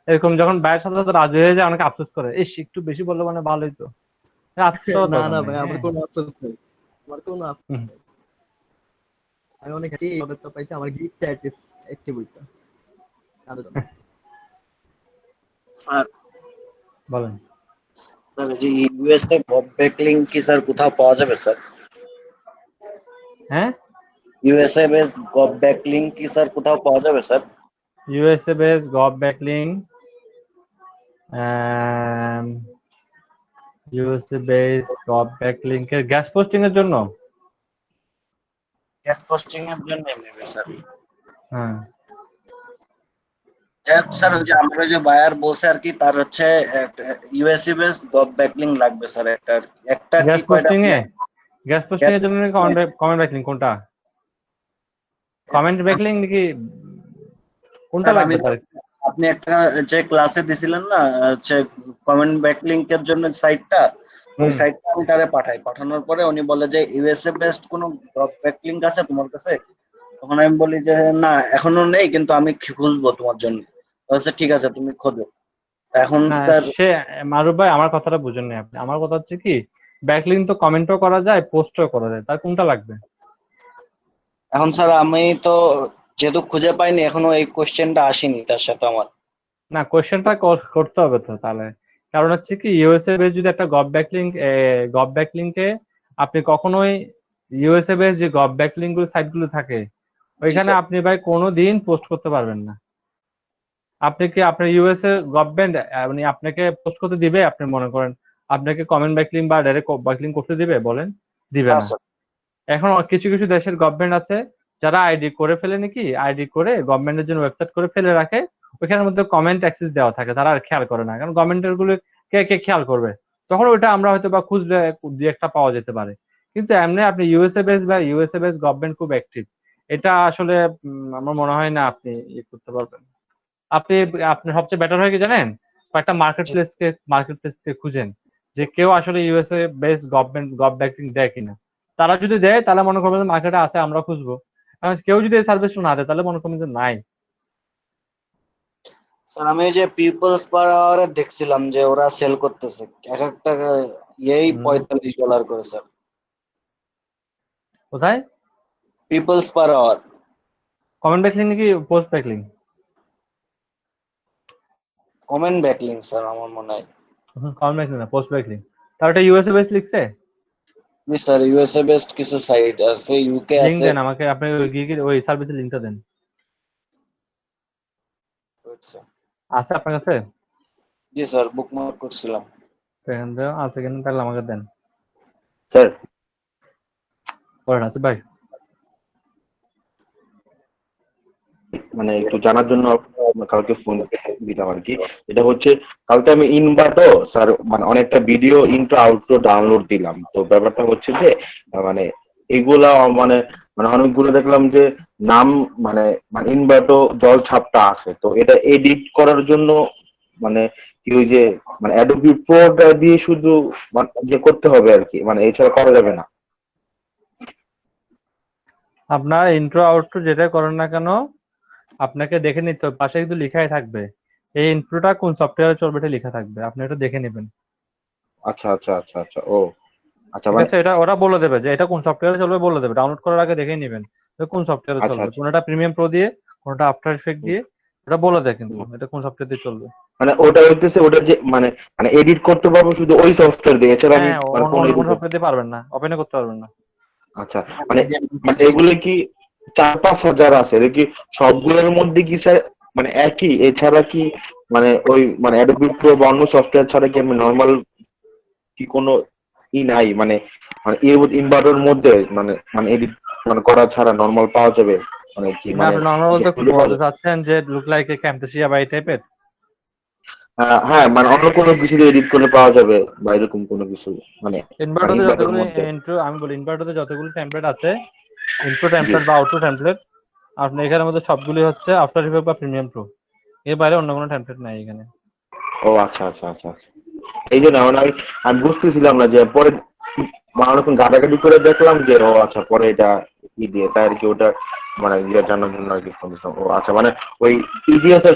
এরকম যখন ভাইয়ের সাথে সাথে রাজি হয়ে যায় অনেকে আফসোস করে, ইস একটু বেশি বললে মানে ভালোই তো। আফসোস করার না দরকার না নেই। ভাই, আমার হ্যাঁ। কোনো আফসোস নেই, আমার কোনো আফসোস হুম। নেই। আমি অনেক হ্যাপি এই খবরটা পাইছি, আমার গিফট অ্যাক্টিভ হইছে তাদের জন্য। স্যার, বলেন। স্যার যে ইউএসএ বব ব্যাকলিং কি স্যার কোথাও পাওয়া যাবে স্যার? হ্যাঁ, ইউএসএ বেস বব ব্যাকলিং কি স্যার কোথাও পাওয়া যাবে sir? USA base gov backlink, USA base gov ব্যাকলিংকের গ্যাস পোস্টিং এর জন্য। গ্যাস পোস্টিং এর জন্য নেবে স্যার। হ্যাঁ। স্যার ওই যে আমরা যে বায়ার বলছে আর কি, তার হচ্ছে ইউএসএ বেস বব ব্যাকলিং লাগবে স্যার। একটা একটা কি গ্যাস কয়টা পোস্টিং আপনি? এ, গ্যাস পোস্টিং এর জন্য কমেন্ট ব্যাকলিং কোনটা? কমেন্ট ব্যাকলিং নাকি কোনটা স্যার আমি লাগবে স্যার? আপনি একটা যে ক্লাসে দিছিলেন না হচ্ছে কমেন্ট ব্যাকলিংকের জন্য সাইটটা, ওই হুম। সাইটটা আমি তারে পাঠাই। পাঠানোর পরে উনি বলে যে ইউএসএ বেসড কোনো ব্যাকলিংক আছে তোমার কাছে? তখন আমি বলি যে না এখনো নেই, কিন্তু আমি খুঁজবো তোমার জন্য। বলছে ঠিক আছে তুমি খোঁজো। এখন না স্যার, সে, মারুফ ভাই আমার কথাটা বুঝেন নাই আপনি। আমার কথা হচ্ছে কি, ব্যাকলিং তো কমেন্টও করা যায় পোস্টও করা যায়, তার কোনটা লাগবে? এখন স্যার আমি তো যেহেতু খুঁজে পাইনি এখনো, এই কোশ্চেনটা আসেনি তার সাথে আমার। না কোশ্চেনটা করতে হবে তো তাহলে। কারণ হচ্ছে কি, ইউএসএ বেস যদি একটা গভ ব্যাকলিংকে আপনি কখনোই, ইউএসএ বেস যে গভ ব্যাকলিং গুলো সাইট গুলো থাকে জি ওইখানে স্যার। আপনি ভাই কোনোদিন পোস্ট করতে পারবেন না। আপনি কি আপনার ইউএসএ গভর্নমেন্ট মানে আপনাকে পোস্ট করতে দিবে? আপনি মনে করেন আপনাকে কমেন্ট ব্যাকলিং বা ডাইরেক্ট ব্যাকলিং করতে দিবে? বলেন, দিবে না না। স্যার। এখন কিছু কিছু দেশের গভর্নমেন্ট আছে যারা আইডি করে ফেলে, নাকি আইডি করে গভর্নমেন্টের জন্য ওয়েবসাইট করে ফেলে রাখে, ওইখানের মধ্যে কমেন্ট অ্যাক্সেস দেওয়া থাকে, তারা আর খেয়াল করে না, কারণ গভর্নমেন্টের গুলো কে কে খেয়াল করবে? তখন ওইটা আমরা হয়তো বা খুঁজলে দুই একটা পাওয়া যেতে পারে। কিন্তু এমনি আপনি ইউএসএ বেস বা ইউএসএ বেস গভর্নমেন্ট খুব অ্যাক্টিভ, এটা আসলে আমার মনে হয় না আপনি করতে পারবেন। আপনি আপনি সবচেয়ে বেটার হয় কি জানেন, কয়েকটা মার্কেট প্লেসকে খুঁজেন যে কেউ আসলে ইউএসএ বেস গভ ব্যাকিং দেয় কিনা। তারা যদি দেয় তাহলে মনে করবেন যে মার্কেটে আছে, আমরা খুঁজবো। কারণ কেউ যদি এই সার্ভিসটা না দেয় তাহলে মনে করবেন যে নাই। স্যার আমি এই যে পিপলস পার আওয়ারে দেখছিলাম যে ওরা সেল করতেছে এক একটা এই $45 করে স্যার। কোথায়? Peoples per hour. Comment backlink নাকি post backlink? Comment backlink sir আমার মনে হয়। কমেন্ট ব্যাকলিং না, পোস্ট ব্যাকলিং। তার ওটা ইউএসএ বেস লিখছে। জি স্যার, ইউএসএ বেসড কিছু সাইট আছে, ইউকে লিঙ্ক আছে। দেন আমাকে, আপনি ওই সার্ভিসের লিঙ্কটা দেন। আচ্ছা। আছে আপনার কাছে? জি স্যার, বুকমার্ক করছিলাম। এখান থেকে আছে কিনা তাহলে আমাকে দেন। স্যার করেন আছে ভাই। মানে একটু জানার জন্য কালকে ফোন দিলাম আর কি। এটা হচ্ছে কালকে আমি ইনভার্টো স্যার মানে অনেকটা ভিডিও ইন্ট্রো আউটরো ডাউনলোড দিলাম। তো ব্যাপারটা হচ্ছে যে মানে এগুলা মানে মানে অনেকগুলো দেখলাম যে নাম মানে মানে ইনভার্টো জল ছাপটা আছে, তো এটা এডিট করার জন্য মানে কি ওই যে মানে অ্যাডোবি প্রোটা দিয়ে শুধু যে করতে হবে আর কি, মানে এছাড়া করা যাবে না? আপনার ইন্ট্রো আউটরো যেটা করেন না কেন আপনাকে দেখে নিতে হবে, পাশে কিন্তু লেখাই থাকবে এই ইন্ট্রোটা কোন সফটওয়্যারে চলবে, এটা লেখা থাকবে, আপনি এটা দেখে নেবেন। আচ্ছা আচ্ছা আচ্ছা আচ্ছা, ও আচ্ছা ঠিক মানে আছে, এটা ওরা বলে দেবে যে এটা কোন সফটওয়্যারে চলবে, বলে দেবে। ডাউনলোড করার আগে দেখে নেবেন যে কোন সফটওয়্যারে আচ্ছা চলবে, আচ্ছা। কোনটা প্রিমিয়াম প্রো দিয়ে, কোনটা আফটার ইফেক্ট হুম, দিয়ে, এটা বলে দেয় কিন্তু হুম। এটা কোন সফটওয়্যার দিয়ে চলবে। মানে ওটা হইতেছে ওটা যে মানে মানে এডিট করতে পারবো শুধু ওই সফটওয়্যার দিয়ে, এছাড়া আমি হ্যাঁ, মানে কোনো অন্য এডিট। কোনো সফটওয়্যার দিয়ে পারবেন না, ওপেনে করতে পারবেন না। আচ্ছা মানে মানে এগুলো কি 4-5 হাজার আছে, এটা কি সবগুলোর মধ্যে কি স্যার মানে একই? এছাড়া কি মানে ওই মানে অ্যাডোবি প্রো বা অন্য সফটওয়্যার ছাড়া কি আমি নর্মাল কি কোনো নাই মানে মানে ইনভার্টার মধ্যে মানে মানে এডিট মানে করা ছাড়া নর্মাল পাওয়া যাবে মানে কি মানে মানে আপনি নর্মাল যে বলতে কি খুঁজে পাওয়া বলতে যাবে? চাচ্ছেন, যে লুক লাইক এ ক্যাম্পেসিয়া বা এই টাইপের? হ্যাঁ মানে অন্য কোনো কিছু দিয়ে এডিট করে পাওয়া যাবে বা এরকম কোনো কিছু মানে মানে ইনভার্টারতে ইনভার্টার যতগুলো মধ্যে? ইন্ট্রো, আমি বলি ইনভার্টারতে যতগুলো টেমপ্লেট আছে, ইন্ট্রো জি। টেমপ্লেট বা আউটরো টেমপ্লেট, আপনি এখানের মধ্যে সবগুলি হচ্ছে আফটার ইফেক্ট বা প্রিমিয়াম প্রো, এর বাইরে অন্য কোনো টেমপ্লেট নাই এখানে। ও আচ্ছা আচ্ছা আচ্ছা আচ্ছা। এই জন্য মানে আমি আমি বুঝতেছিলাম না যে পরে অনেকক্ষণ ঘাটাঘাটি করে দেখলাম যে ও আচ্ছা পরে এটা ই দিয়ে তাই আর কি ওটা মানে ইয়ে জানার জন্য আর কি ফোন দিতাম। ও আচ্ছা, মানে ওই পিডিএফ এর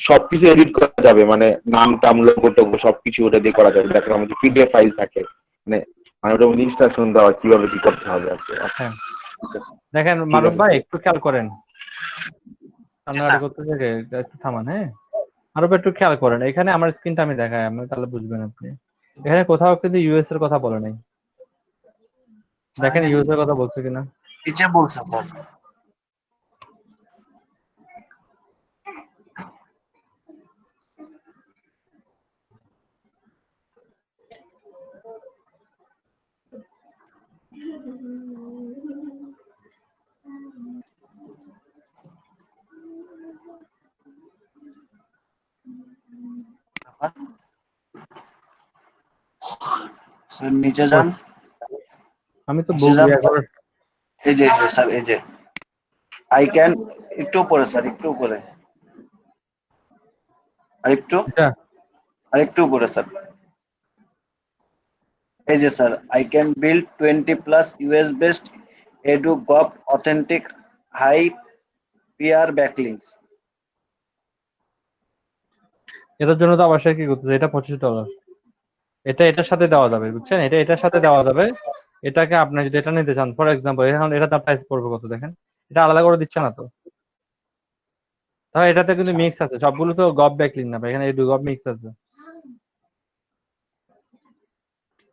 সবকিছু এডিট করা যাবে, মানে নাম টাম লোগো টোগো সবকিছু ওটা দিয়ে করা যাবে, দেখলাম যে পিডিএফ ফাইল থাকে, মানে মানে ওটা ইনস্ট্রাকশন দেওয়া কিভাবে কি করতে হবে আর কি। আচ্ছা, হ্যাঁ দেখেন ঠিক মারুফ আছে ভাই স্যার। একটু খেয়াল করেন, জি কান্নাকাটি স্যার। করতে থেকে একটু থামান। হ্যাঁ মারুফ একটু খেয়াল করেন, এখানে আমার স্ক্রিনটা আমি দেখাই, আমি তাহলে বুঝবেন আপনি। এখানে কোথাও কিন্তু ইউএস এর কথা বলে নাই, দেখেন ইউএস এর কথা বলছে কিনা। নিচে বলছে স্যার। স্যার নিচে যান, আমি তো নিচে যান স্যার। একবার এই যে স্যার, এই যে আই ক্যান, একটু উপরে স্যার, একটু উপরে, আরেকটু, এটা আরেকটু উপরে স্যার। এই যে sir, I can build 20+ US based edu gov authentic high PR backlinks. এটার জন্য তো অবশ্যই কি করতেছে, এটা $25, এটা এটার সাথে দেওয়া যাবে বুঝছেন, এটা এটার সাথে দেওয়া যাবে। এটাকে আপনি যদি এটা নিতে চান ফর এক্সাম্পল, এখন এটা তার প্রাইস পড়বে কত দেখেন, এটা আলাদা করে দিচ্ছে না তো, তাহলে এটাতে কিন্তু মিক্স আছে, সবগুলো তো গভ ব্যাকলিং না ভাই, এখানে এডু গভ মিক্স আছে,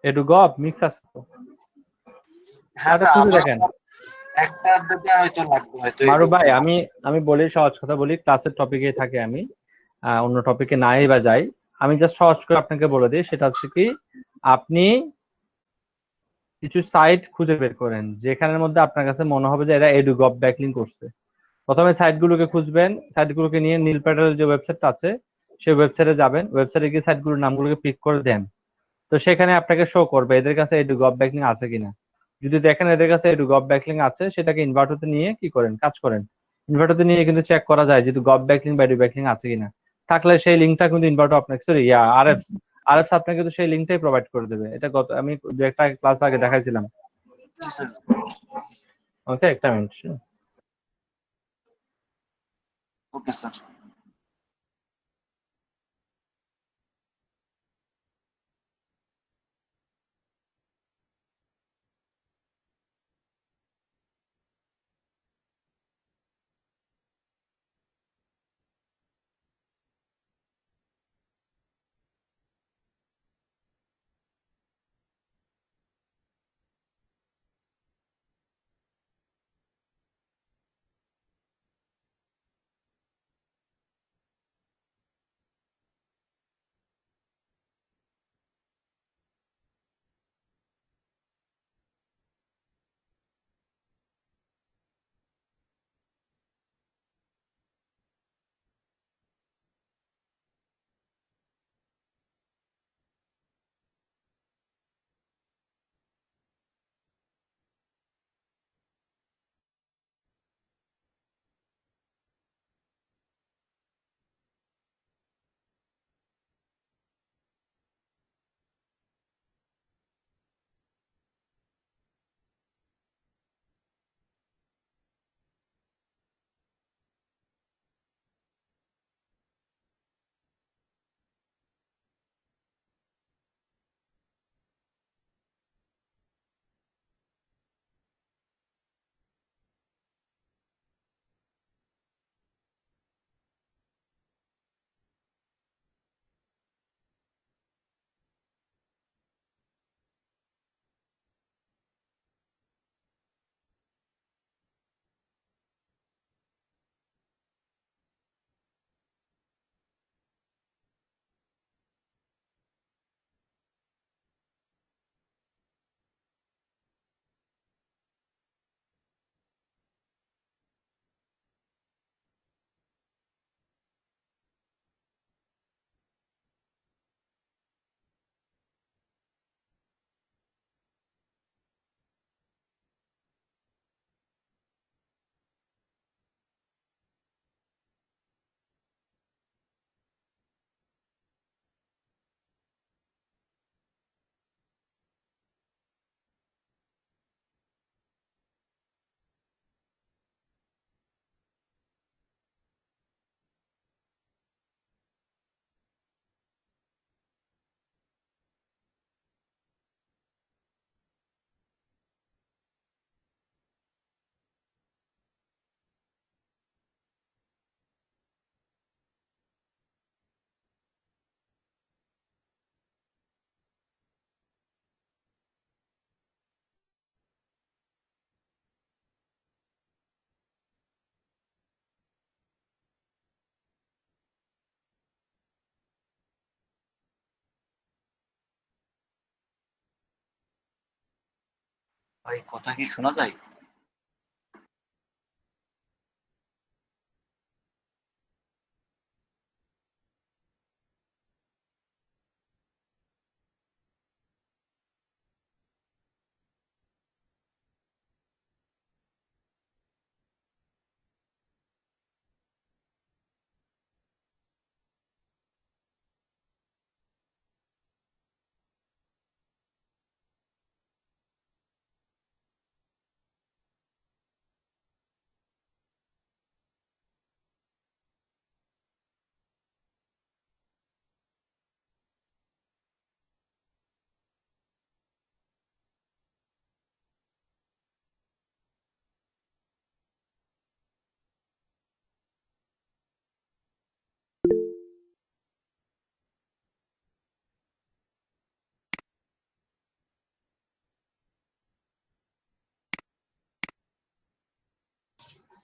এডু গভ মিক্স আছে তো, হ্যাঁ এটা স্যার, খুঁজে আমার দেখেন। একটা দুটো হয়তো লাগবে, হয়তো মারু এটুকু। ভাই আমি বলি সহজ কথা বলি, ক্লাসের টপিকে থাকে, আমি অন্য টপিকে নাই বা যাই, আমি জাস্ট সহজ করে আপনাকে বলে দিই, সেটা হচ্ছে কি আপনি কিছু সাইট খুঁজে বের করেন যেখানের মধ্যে আপনার কাছে মনে হবে যে এরা এডু গভ ব্যাকলিং করছে। প্রথমে সাইটগুলোকে খুঁজবেন, সাইটগুলোকে নিয়ে নীল প্যাডেলের যে ওয়েবসাইটটা আছে সেই ওয়েবসাইটে যাবেন, ওয়েবসাইটে গিয়ে সাইটগুলোর নামগুলোকে পিক করে দেন, তো সেখানে আপনাকে শো করবে এদের কাছে এডু গভ ব্যাকলিং আছে কিনা। যদি দেখেন এদের কাছে এডু গভ ব্যাকলিং আছে, সেটাকে ইনভার্টরতে নিয়ে কি করেন, কাজ করেন। ইনভার্টরতে নিয়ে কিন্তু চেক করা যায় যদি গভ ব্যাকলিং বা এডু ব্যাকলিং আছে কিনা, থাকলে সেই লিঙ্কটা কিন্তু ইনভার্টর আপনাকে, সরি আরএফস আরএফস আপনাকে কিন্তু সেই লিঙ্কটাই প্রোভাইড করে দেবে। এটা গত আমি দু একটা ক্লাস আগে দেখাইছিলাম। জি স্যার। ওকে একটা মিনিট। Okay sir. ভাই কথা কি শোনা যায়?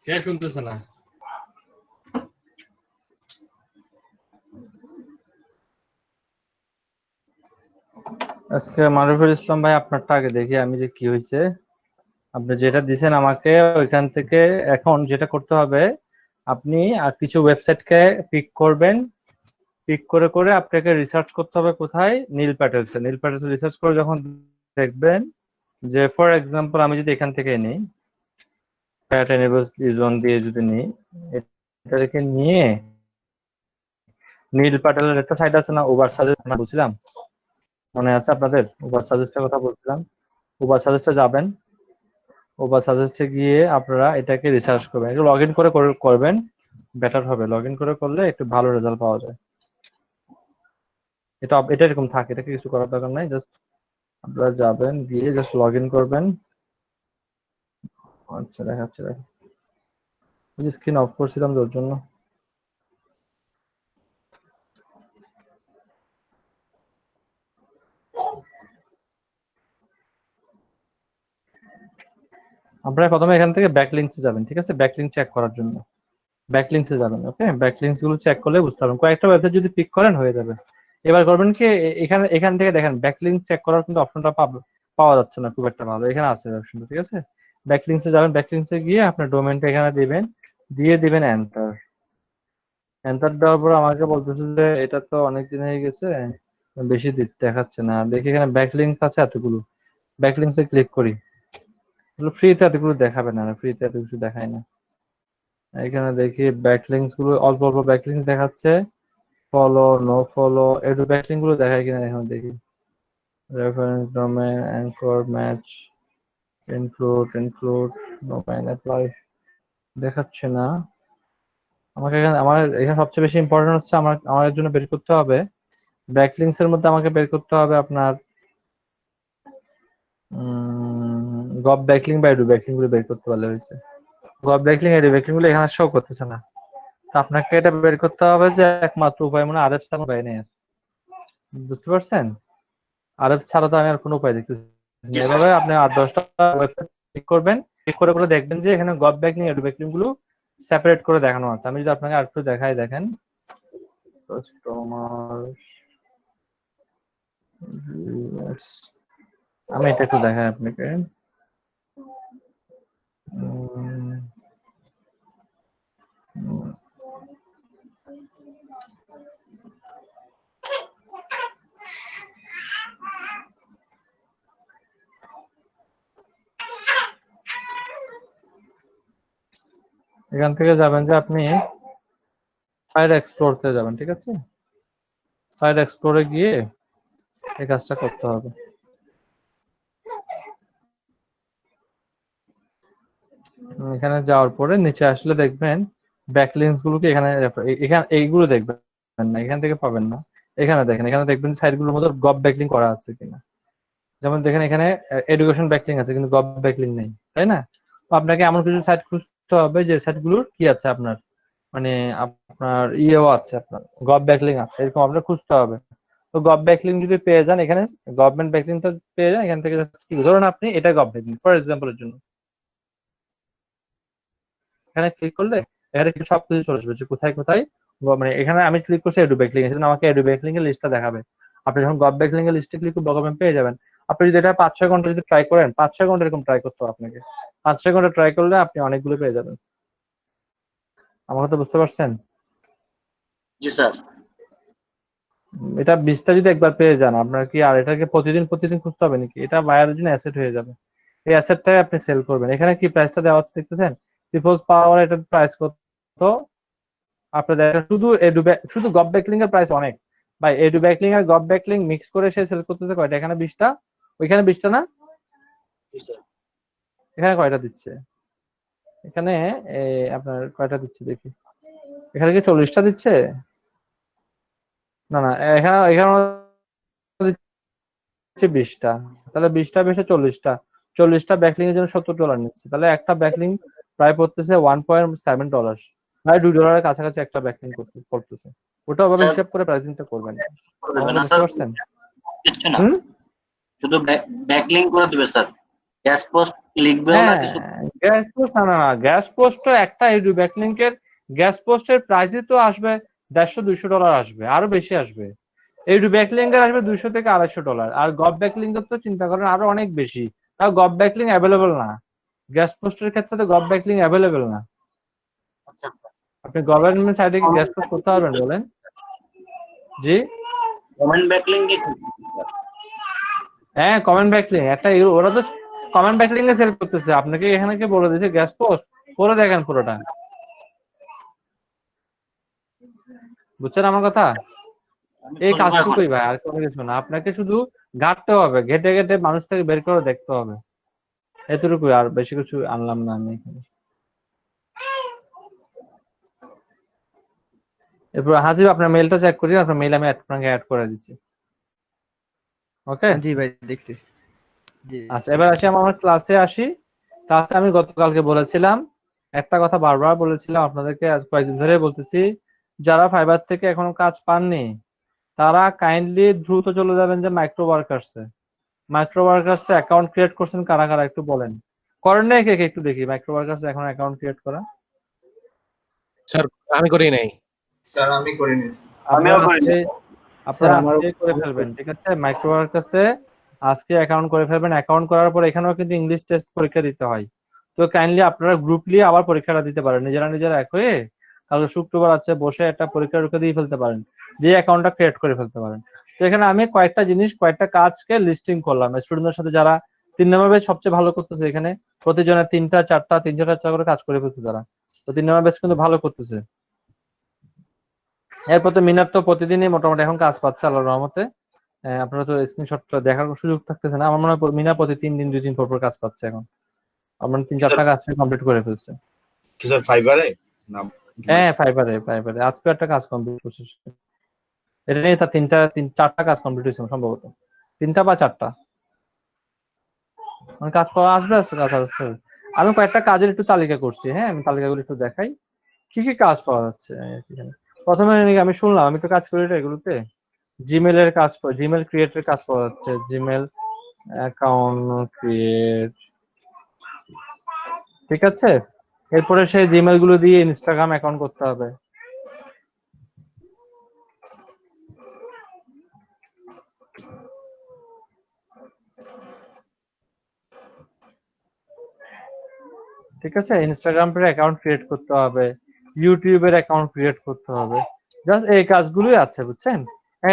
কে শুনতেছে না? আজকে মারুফুল ইসলাম ভাই, আপনারটা আগে দেখি আমি যে কি হয়েছে। আপনি যেটা দিছেন আমাকে ওইখান থেকে এখন যেটা করতে হবে, আপনি কিছু ওয়েবসাইটকে পিক করবেন। পিক করে করে আপনাকে রিসার্চ করতে হবে কোথায়, নীল প্যাটেলস রিসার্চ করে যখন দেখবেন যে ফর এক্সাম্পল আমি যদি এখান থেকে নিই, প্যাট এনিবলস জোন দিয়ে যদি নিই, এটাকে নিয়ে নীল প্যাটেলের একটা সাইট আছে না, উবার সাজেস্ট, আমরা বলছিলাম, মনে আছে আপনাদের? উবার সাজেস্টের কথা বলছিলাম। উবার সাজেস্টে যাবেন, উবার সাজেস্টে গিয়ে আপনারা এটাকে রিসার্চ করবেন, একটু লগ ইন করে করবেন, বেটার হবে। লগ ইন করে করলে একটু ভালো রেজাল্ট পাওয়া যায়। এটা এরকম থাকে, এটাকে কিছু করার দরকার নাই, জাস্ট আপনারা যাবেন, গিয়ে জাস্ট লগ ইন করবেন। আচ্ছা দেখাচ্ছে, দেখেন স্ক্রিন অফ করছিলাম তোর জন্য। আপনারা প্রথমে এখান থেকে ব্যাকলিংকসে যাবেন, ঠিক আছে? ব্যাকলিংক চেক করার জন্য ব্যাকলিংকসে যাবেন। ওকে, ব্যাকলিংকস গুলো চেক করলে বুঝতে পারবেন। কয়েকটা ওয়েবসাইট যদি পিক করেন হয়ে যাবে। এবার করবেন কি, এখান থেকে দেখেন ব্যাকলিংকস চেক করার কিন্তু অপশনটা পাওয়া যাচ্ছে না খুব একটা ভালো। এখানে আছে অপশনটা, ঠিক আছে? ব্যাকলিংকসে যাবেন, ব্যাকলিংকসে গিয়ে আপনার ডোমেনটা এখানে দিবেন, দিয়ে দিবেন এন্টার। এন্টার দেওয়ার পর আমাকে বলতেছে যে এটা তো অনেক দিন হয়ে গেছে, বেশি দেখাচ্ছে না। দেখি এখানে ব্যাকলিংকস আছে এতগুলো, ব্যাকলিংকসে ক্লিক করি। ফ্রিতে এতগুলো দেখাবে না, ফ্রিতে এত কিছু দেখায় না। এখানে দেখি ব্যাকলিংকস গুলো অল্প অল্প ব্যাকলিংকস দেখাচ্ছে, ফলো নো ফলো, একটু ব্যাকলিংক গুলো দেখায় কিনা এখন দেখি। Reference domain, anchor, match, include, no pine apply, দেখাচ্ছে না আমাকে। আমার এখানে সবচেয়ে বেশি ইম্পর্টেন্ট হচ্ছে আমার জন্য বের করতে হবে ব্যাকলিংকস এর মধ্যে, আমাকে বের করতে হবে আপনার গব ব্যাকলিংক বা এডু ব্যাকলিংক গুলো বের করতে পারলে হয়েছে। গব ব্যাকলিংক, এডু ব্যাকলিংক গুলো এখানে শো করতেছে না। আপনাকে এটা বের করতে হবে যে একমাত্র উপায় মনে আরএফ ছাড়া উপায় নেই। বুঝতে পারছেন? আরএফ ছাড়া তো আমি আর কোনো উপায় দেখতেছি না। এভাবে আপনি 8-10টা ওয়েবসাইট ক্লিক করবেন, ক্লিক করে করে দেখবেন যে এখানে গব ব্যাকলিংক, এডু ব্যাকলিংক গুলো সেপারেট করে দেখানো আছে। আমি যদি আপনাকে আরেকটু দেখাই, দেখেন আমি এটা একটু দেখাই আপনাকে। এখান থেকে যাবেন যে আপনি সাইট এক্সপ্লোরতে যাবেন, ঠিক আছে? সাইট এক্সপ্লোরে গিয়ে এই কাজটা করতে হবে। এখানে যাওয়ার পরে নিচে আসলে দেখবেন ব্যাকলিংকস গুলোকে এখানে এইগুলো দেখবেন না, এখান থেকে পাবেন না। এখানে দেখেন, এখানে দেখবেন সাইট গুলোর মধ্যে গব ব্যাকলিংক করা আছে কিনা। যেমন দেখেন এখানে এডুকেশন ব্যাকলিংক আছে কিন্তু গব ব্যাকলিংক নেই, তাই না? তো আপনাকে এমন কিছু সাইট খুঁজতে হবে যে সাইট গুলোর কি আছে আপনার, মানে আপনার ইয়েও আছে, আপনার গব ব্যাকলিংক আছে, এরকম আপনার খুঁজতে হবে। তো গব ব্যাকলিংক যদি পেয়ে যান, এখানে গভর্নমেন্ট ব্যাকলিংক তো পেয়ে যান, এখান থেকে ধরুন আপনি এটা গব ব্যাকলিংক ফর এক্সাম্পলের জন্য, এখানে ক্লিক করলে এখানে কিছু সবকিছু চলে আসবে যে কোথায় কোথায় মানে এখানে আমি ক্লিক করছি এডু ব্যাকলিংক, এর জন্য আমাকে এডু ব্যাকলিংক এর লিস্টটা দেখাবে। আপনি যখন গব ব্যাকলিংক এর লিস্টে ক্লিক করবেন পেয়ে যাবেন। আপনি যদি এটা 5-6 ঘন্টা যদি ট্রাই করেন, 5-6 ঘন্টা এরকম ট্রাই করতে হবে আপনাকে। 5-6 ঘন্টা ট্রাই করলে আপনি অনেকগুলো পেয়ে যাবেন। আমার কথা বুঝতে পারছেন? জি স্যার। এটা 20টা যদি একবার পেয়ে যান, আপনার কি আর এটাকে প্রতিদিন প্রতিদিন খুঁজতে হবে নাকি? এটা বায়ারের জন্য অ্যাসেট হয়ে যাবে। এই অ্যাসেটটাই আপনি সেল করবেন। এখানে কি প্রাইসটা দেওয়া আছে দেখতেছেন? পিপলস পাওয়ার এটার প্রাইস কত? আপনি দেখেন শুধু গব ব্যাকলিং এর প্রাইস অনেক ভাই। এডু ব্যাকলিং আর গব ব্যাকলিং মিক্স করে সে সেল করতেছে কয়টা? এখানে 20টা, ওইখানে 20টা না? জি স্যার। এখানে কয়টা দিচ্ছে? এখানে আপনার কয়টা দিচ্ছে দেখি। এখানে কি 40টা দিচ্ছে? না না, এখানে এখানে দিচ্ছে 20টা। তাহলে 20টা বেশি 40টা। 40টা ব্যাকলিং এর জন্য $70 নিচ্ছে। তাহলে একটা ব্যাকলিং প্রায় পড়তেছে $1.7। প্রায় $2 কাছাকাছি একটা ব্যাকলিং করতেছে। ওটা ওভাবে স্যার হিসাব করে প্রাইসিংটা করবেন। করে দেবে আমাকে না বুঝতে স্যার? পারছেন? কিচ্ছু না, হুম। শুধু ব্যাকলিং করে দিবে স্যার, গ্যাস পোস্ট লিখবেও না হ্যাঁ, কিছু। গ্যাস পোস্ট না না না, গ্যাস পোস্ট একটা এডু ব্যাকলিংকের গ্যাস পোস্টের প্রাইসই তো আসবে $150-200 আসবে, আরো বেশি আসবে। এডু ব্যাকলিং এর আসবে $200 থেকে $250। আর গব ব্যাকলিং এর তো চিন্তা করেন আরো অনেক বেশি। তাও গব ব্যাকলিং অ্যাভেলেবল না। গ্যাস পোস্টের ক্ষেত্রে তো গব ব্যাকলিং অ্যাভেলেবল না। আচ্ছা স্যার। আপনি গভর্নমেন্ট সাইডে কি গ্যাস পোস্ট করতে পারবেন বলেন? জি। কমেন্ট ব্যাকলিং কি? হ্যাঁ, কমেন্ট ব্যাকলিং একটা ওরা তো কমেন্ট ব্যাকলিং এ সেল করতেছে। আপনাকে এখানে কি বলে দিয়েছে গ্যাস পোস্ট করে দেখেন পুরোটা। বুঝছেন আমার কথা? আমি এই খুঁজবো এখন। কাজটুকুই ভাই, আর কোনো কিছু না। আপনাকে শুধু ঘাটতে হবে, ঘেটে ঘেটে মানুষটাকে বের করে দেখতে হবে, এতটুকুই। আর বেশি কিছু আনলাম না আমি এখানে। এরপর হাসিব আপনার মেলটা চেক করি, আপনার মেল আমি আপনাকে অ্যাড করে দিচ্ছি। ওকে। জি ভাই দেখছি। জি আচ্ছা, এবার আসি আমার ক্লাসে আসি। ক্লাসে আমি গতকালকে বলেছিলাম একটা কথা, বারবার বলেছিলাম আপনাদেরকে, আজ কয়েকদিন ধরে বলতেছি, যারা ফাইবার থেকে এখনো কাজ পাননি তারা কাইন্ডলি দ্রুত চলে যাবেন যে মাইক্রো ওয়ার্কার্সে। মাইক্রো ওয়ার্কার্সে অ্যাকাউন্ট ক্রিয়েট করছেন কারা কারা একটু বলেন। করেন নাই কে কে একটু দেখি মাইক্রো ওয়ার্কার্সে এখন অ্যাকাউন্ট ক্রিয়েট করা। স্যার আমি করি নাই। স্যার আমি করিনি। আপনারা আমিও করিনি। আজকে স্যার আপনারা আমারও আজকে করে ফেলবেন, ঠিক আছে? মাইক্রো ওয়ার্কার্সে আজকে অ্যাকাউন্ট করে ফেলবেন। অ্যাকাউন্ট করার পর এখানেও কিন্তু ইংলিশ টেস্ট পরীক্ষা দিতে হয়। তো কাইন্ডলি আপনারা গ্রুপলি আবার পরীক্ষাটা দিতে পারেন, নিজেরা নিজেরা এক হয়ে। কালকে শুক্রবার আছে, বসে একটা পরীক্ষা দিয়ে ফেলতে পারেন, দিয়ে অ্যাকাউন্টটা ক্রিয়েট করে ফেলতে পারেন। তো এখানে আমি কয়েকটা জিনিস, কয়েকটা কাজকে লিস্টিং করলাম স্টুডেন্টদের সাথে, যারা 3 নম্বর ব্যাচ সবচেয়ে ভালো করতেছে। এখানে প্রতিজনের 3টা 4টা 3-4টা করে কাজ করে ফেলছে তারা। তো 3 নম্বর ব্যাচ কিন্তু ভালো করতেছে। এরপর তো মিনার তো প্রতিদিনই মোটামুটি এখন কাজ পাচ্ছে আল্লাহর রহমতে। আপনারা তো স্ক্রিনশটটা দেখার সুযোগ থাকতেছে না। আমার মনে হয় মিনা প্রতি 3 দিন 2 দিন পর কাজ পাচ্ছে এখন। আমার 3-4টা কাজ কমপ্লিট করে ফেলছে। কি স্যার ফাইবারে না? হ্যাঁ, ফাইবারে আজকে একটা কাজ কমপ্লিট করছে। এটা নিয়ে তার 4টা কাজ কমপ্লিট হয়েছে সম্ভবত, 3টা বা 4টা। মানে কাজ পাওয়া আসবে, কাজ আসছে। আমি কয়েকটা কাজের একটু তালিকা করছি। হ্যাঁ, আমি তালিকাগুলো একটু দেখাই কি কি কাজ পাওয়া যাচ্ছে এখানে। প্রথমে আমি শুনলাম, আমি তো কাজ করি এগুলোতে। জিমেল এর কাজ, জিমেল ক্রিয়েটের কাজ পাওয়া যাচ্ছে। জিমেল অ্যাকাউন্ট ক্রিয়েট, ঠিক আছে? এরপরে সেই জিমেল গুলো দিয়ে ইনস্টাগ্রাম অ্যাকাউন্ট করতে হবে। ঠিক আছে, ইনস্টাগ্রামের অ্যাকাউন্ট ক্রিয়েট করতে হবে, ইউটিউবের অ্যাকাউন্ট ক্রিয়েট করতে হবে। জাস্ট এই কাজগুলোই আছে, বুঝছেন?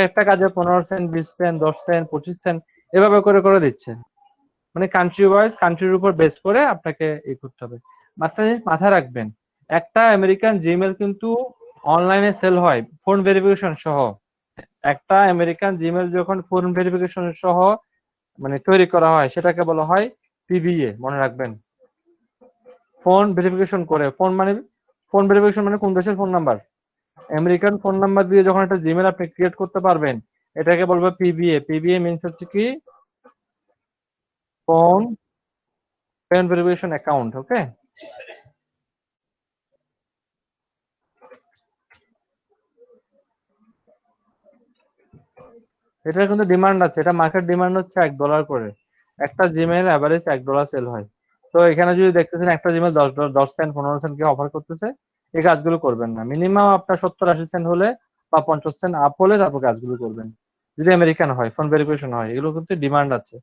একটা কাজে 15 সেন্ট, 20 সেন্ট, 10 সেন্ট, 25 সেন্ট এভাবে করে করে দিচ্ছে। মানে কান্ট্রি ওয়াইজ, কান্ট্রির উপর বেস করে আপনাকে এই করতে হবে। মাথায় রাখবেন, একটা আমেরিকান জিমেল কিন্তু অনলাইনে সেল হয় ফোন ভেরিফিকেশন সহ। একটা আমেরিকান জিমেল যখন ফোন ভেরিফিকেশন সহ মানে তৈরি করা হয়, সেটাকে বলা হয় পিবিএ। মনে রাখবেন, ফোন ভেরিফিকেশন করে। ফোন ভেরিফিকেশন মানে কোন দেশের phone number? American phone number দিয়ে যখন একটা জিমেল আপনি ক্রিয়েট করতে পারবেন, এটাকে বলবো পিবিএ। পিবিএ মিনস হচ্ছে কি ফোন ভেরিফিকেশন অ্যাকাউন্ট। ওকে, এটার কিন্তু ডিমান্ড আছে। এটা মার্কেট ডিমান্ড হচ্ছে $1 করে। একটা জিমেল অ্যাভারেজ $1 সেল হয়। তো এখানে যদি দেখতেছেন একটা জিমেল 10 সেন্ট 15 সেন্ট কে অফার করতেছে, এই কাজগুলো করবেন না। মিনিমাম আপনার 70-80 সেন্ট হলে বা 50 সেন্ট আপ হলে তারপর কাজগুলো করবেন, যদি আমেরিকান হয়, ফোন ভেরিফিকেশন হয়। এগুলো কিন্তু ডিমান্ড আছে।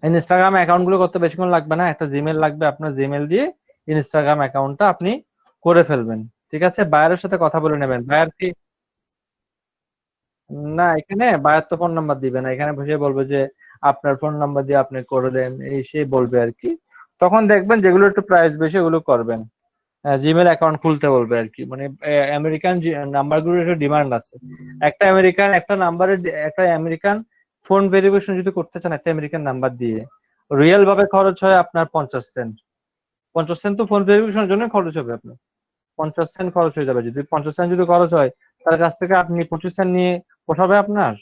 ইনস্টাগ্রাম অ্যাকাউন্ট গুলো করতে বেশিক্ষণ লাগবে না, একটা জিমেল লাগবে, আপনার জিমেল দিয়ে ইনস্টাগ্রাম অ্যাকাউন্টটা আপনি করে ফেলবেন। ঠিক আছে, বায়ারের সাথে কথা বলে নেবেন। বায়ার কি না, এখানে বায়ার তো ফোন নাম্বার দিবে না, এখানে বসে বলবে যে আপনার ফোন নাম্বার দিয়ে আপনি করে দেন, এই সেই বলবে আর কি। তখন দেখবেন যেগুলো একটু প্রাইস বেশি ওগুলো করবেন। জিমেল অ্যাকাউন্ট খুলতে বলবে আর কি, মানে আমেরিকান নাম্বারগুলোর একটা ডিমান্ড আছে। একটা নাম্বারের একটা আমেরিকান ফোন ভেরিফিকেশন যদি করতে চান একটা আমেরিকান নাম্বার দিয়ে, রিয়েল ভাবে খরচ হয় আপনার 50 সেন্ট। 50 সেন্ট তো ফোন ভেরিফিকেশনের জন্য খরচ হবে আপনার, 50 সেন্ট খরচ হয়ে যাবে। যদি 50 সেন্ট যদি খরচ হয়, তার কাছ থেকে আপনি 25 সেন্ট নিয়ে পোষাবে আপনার?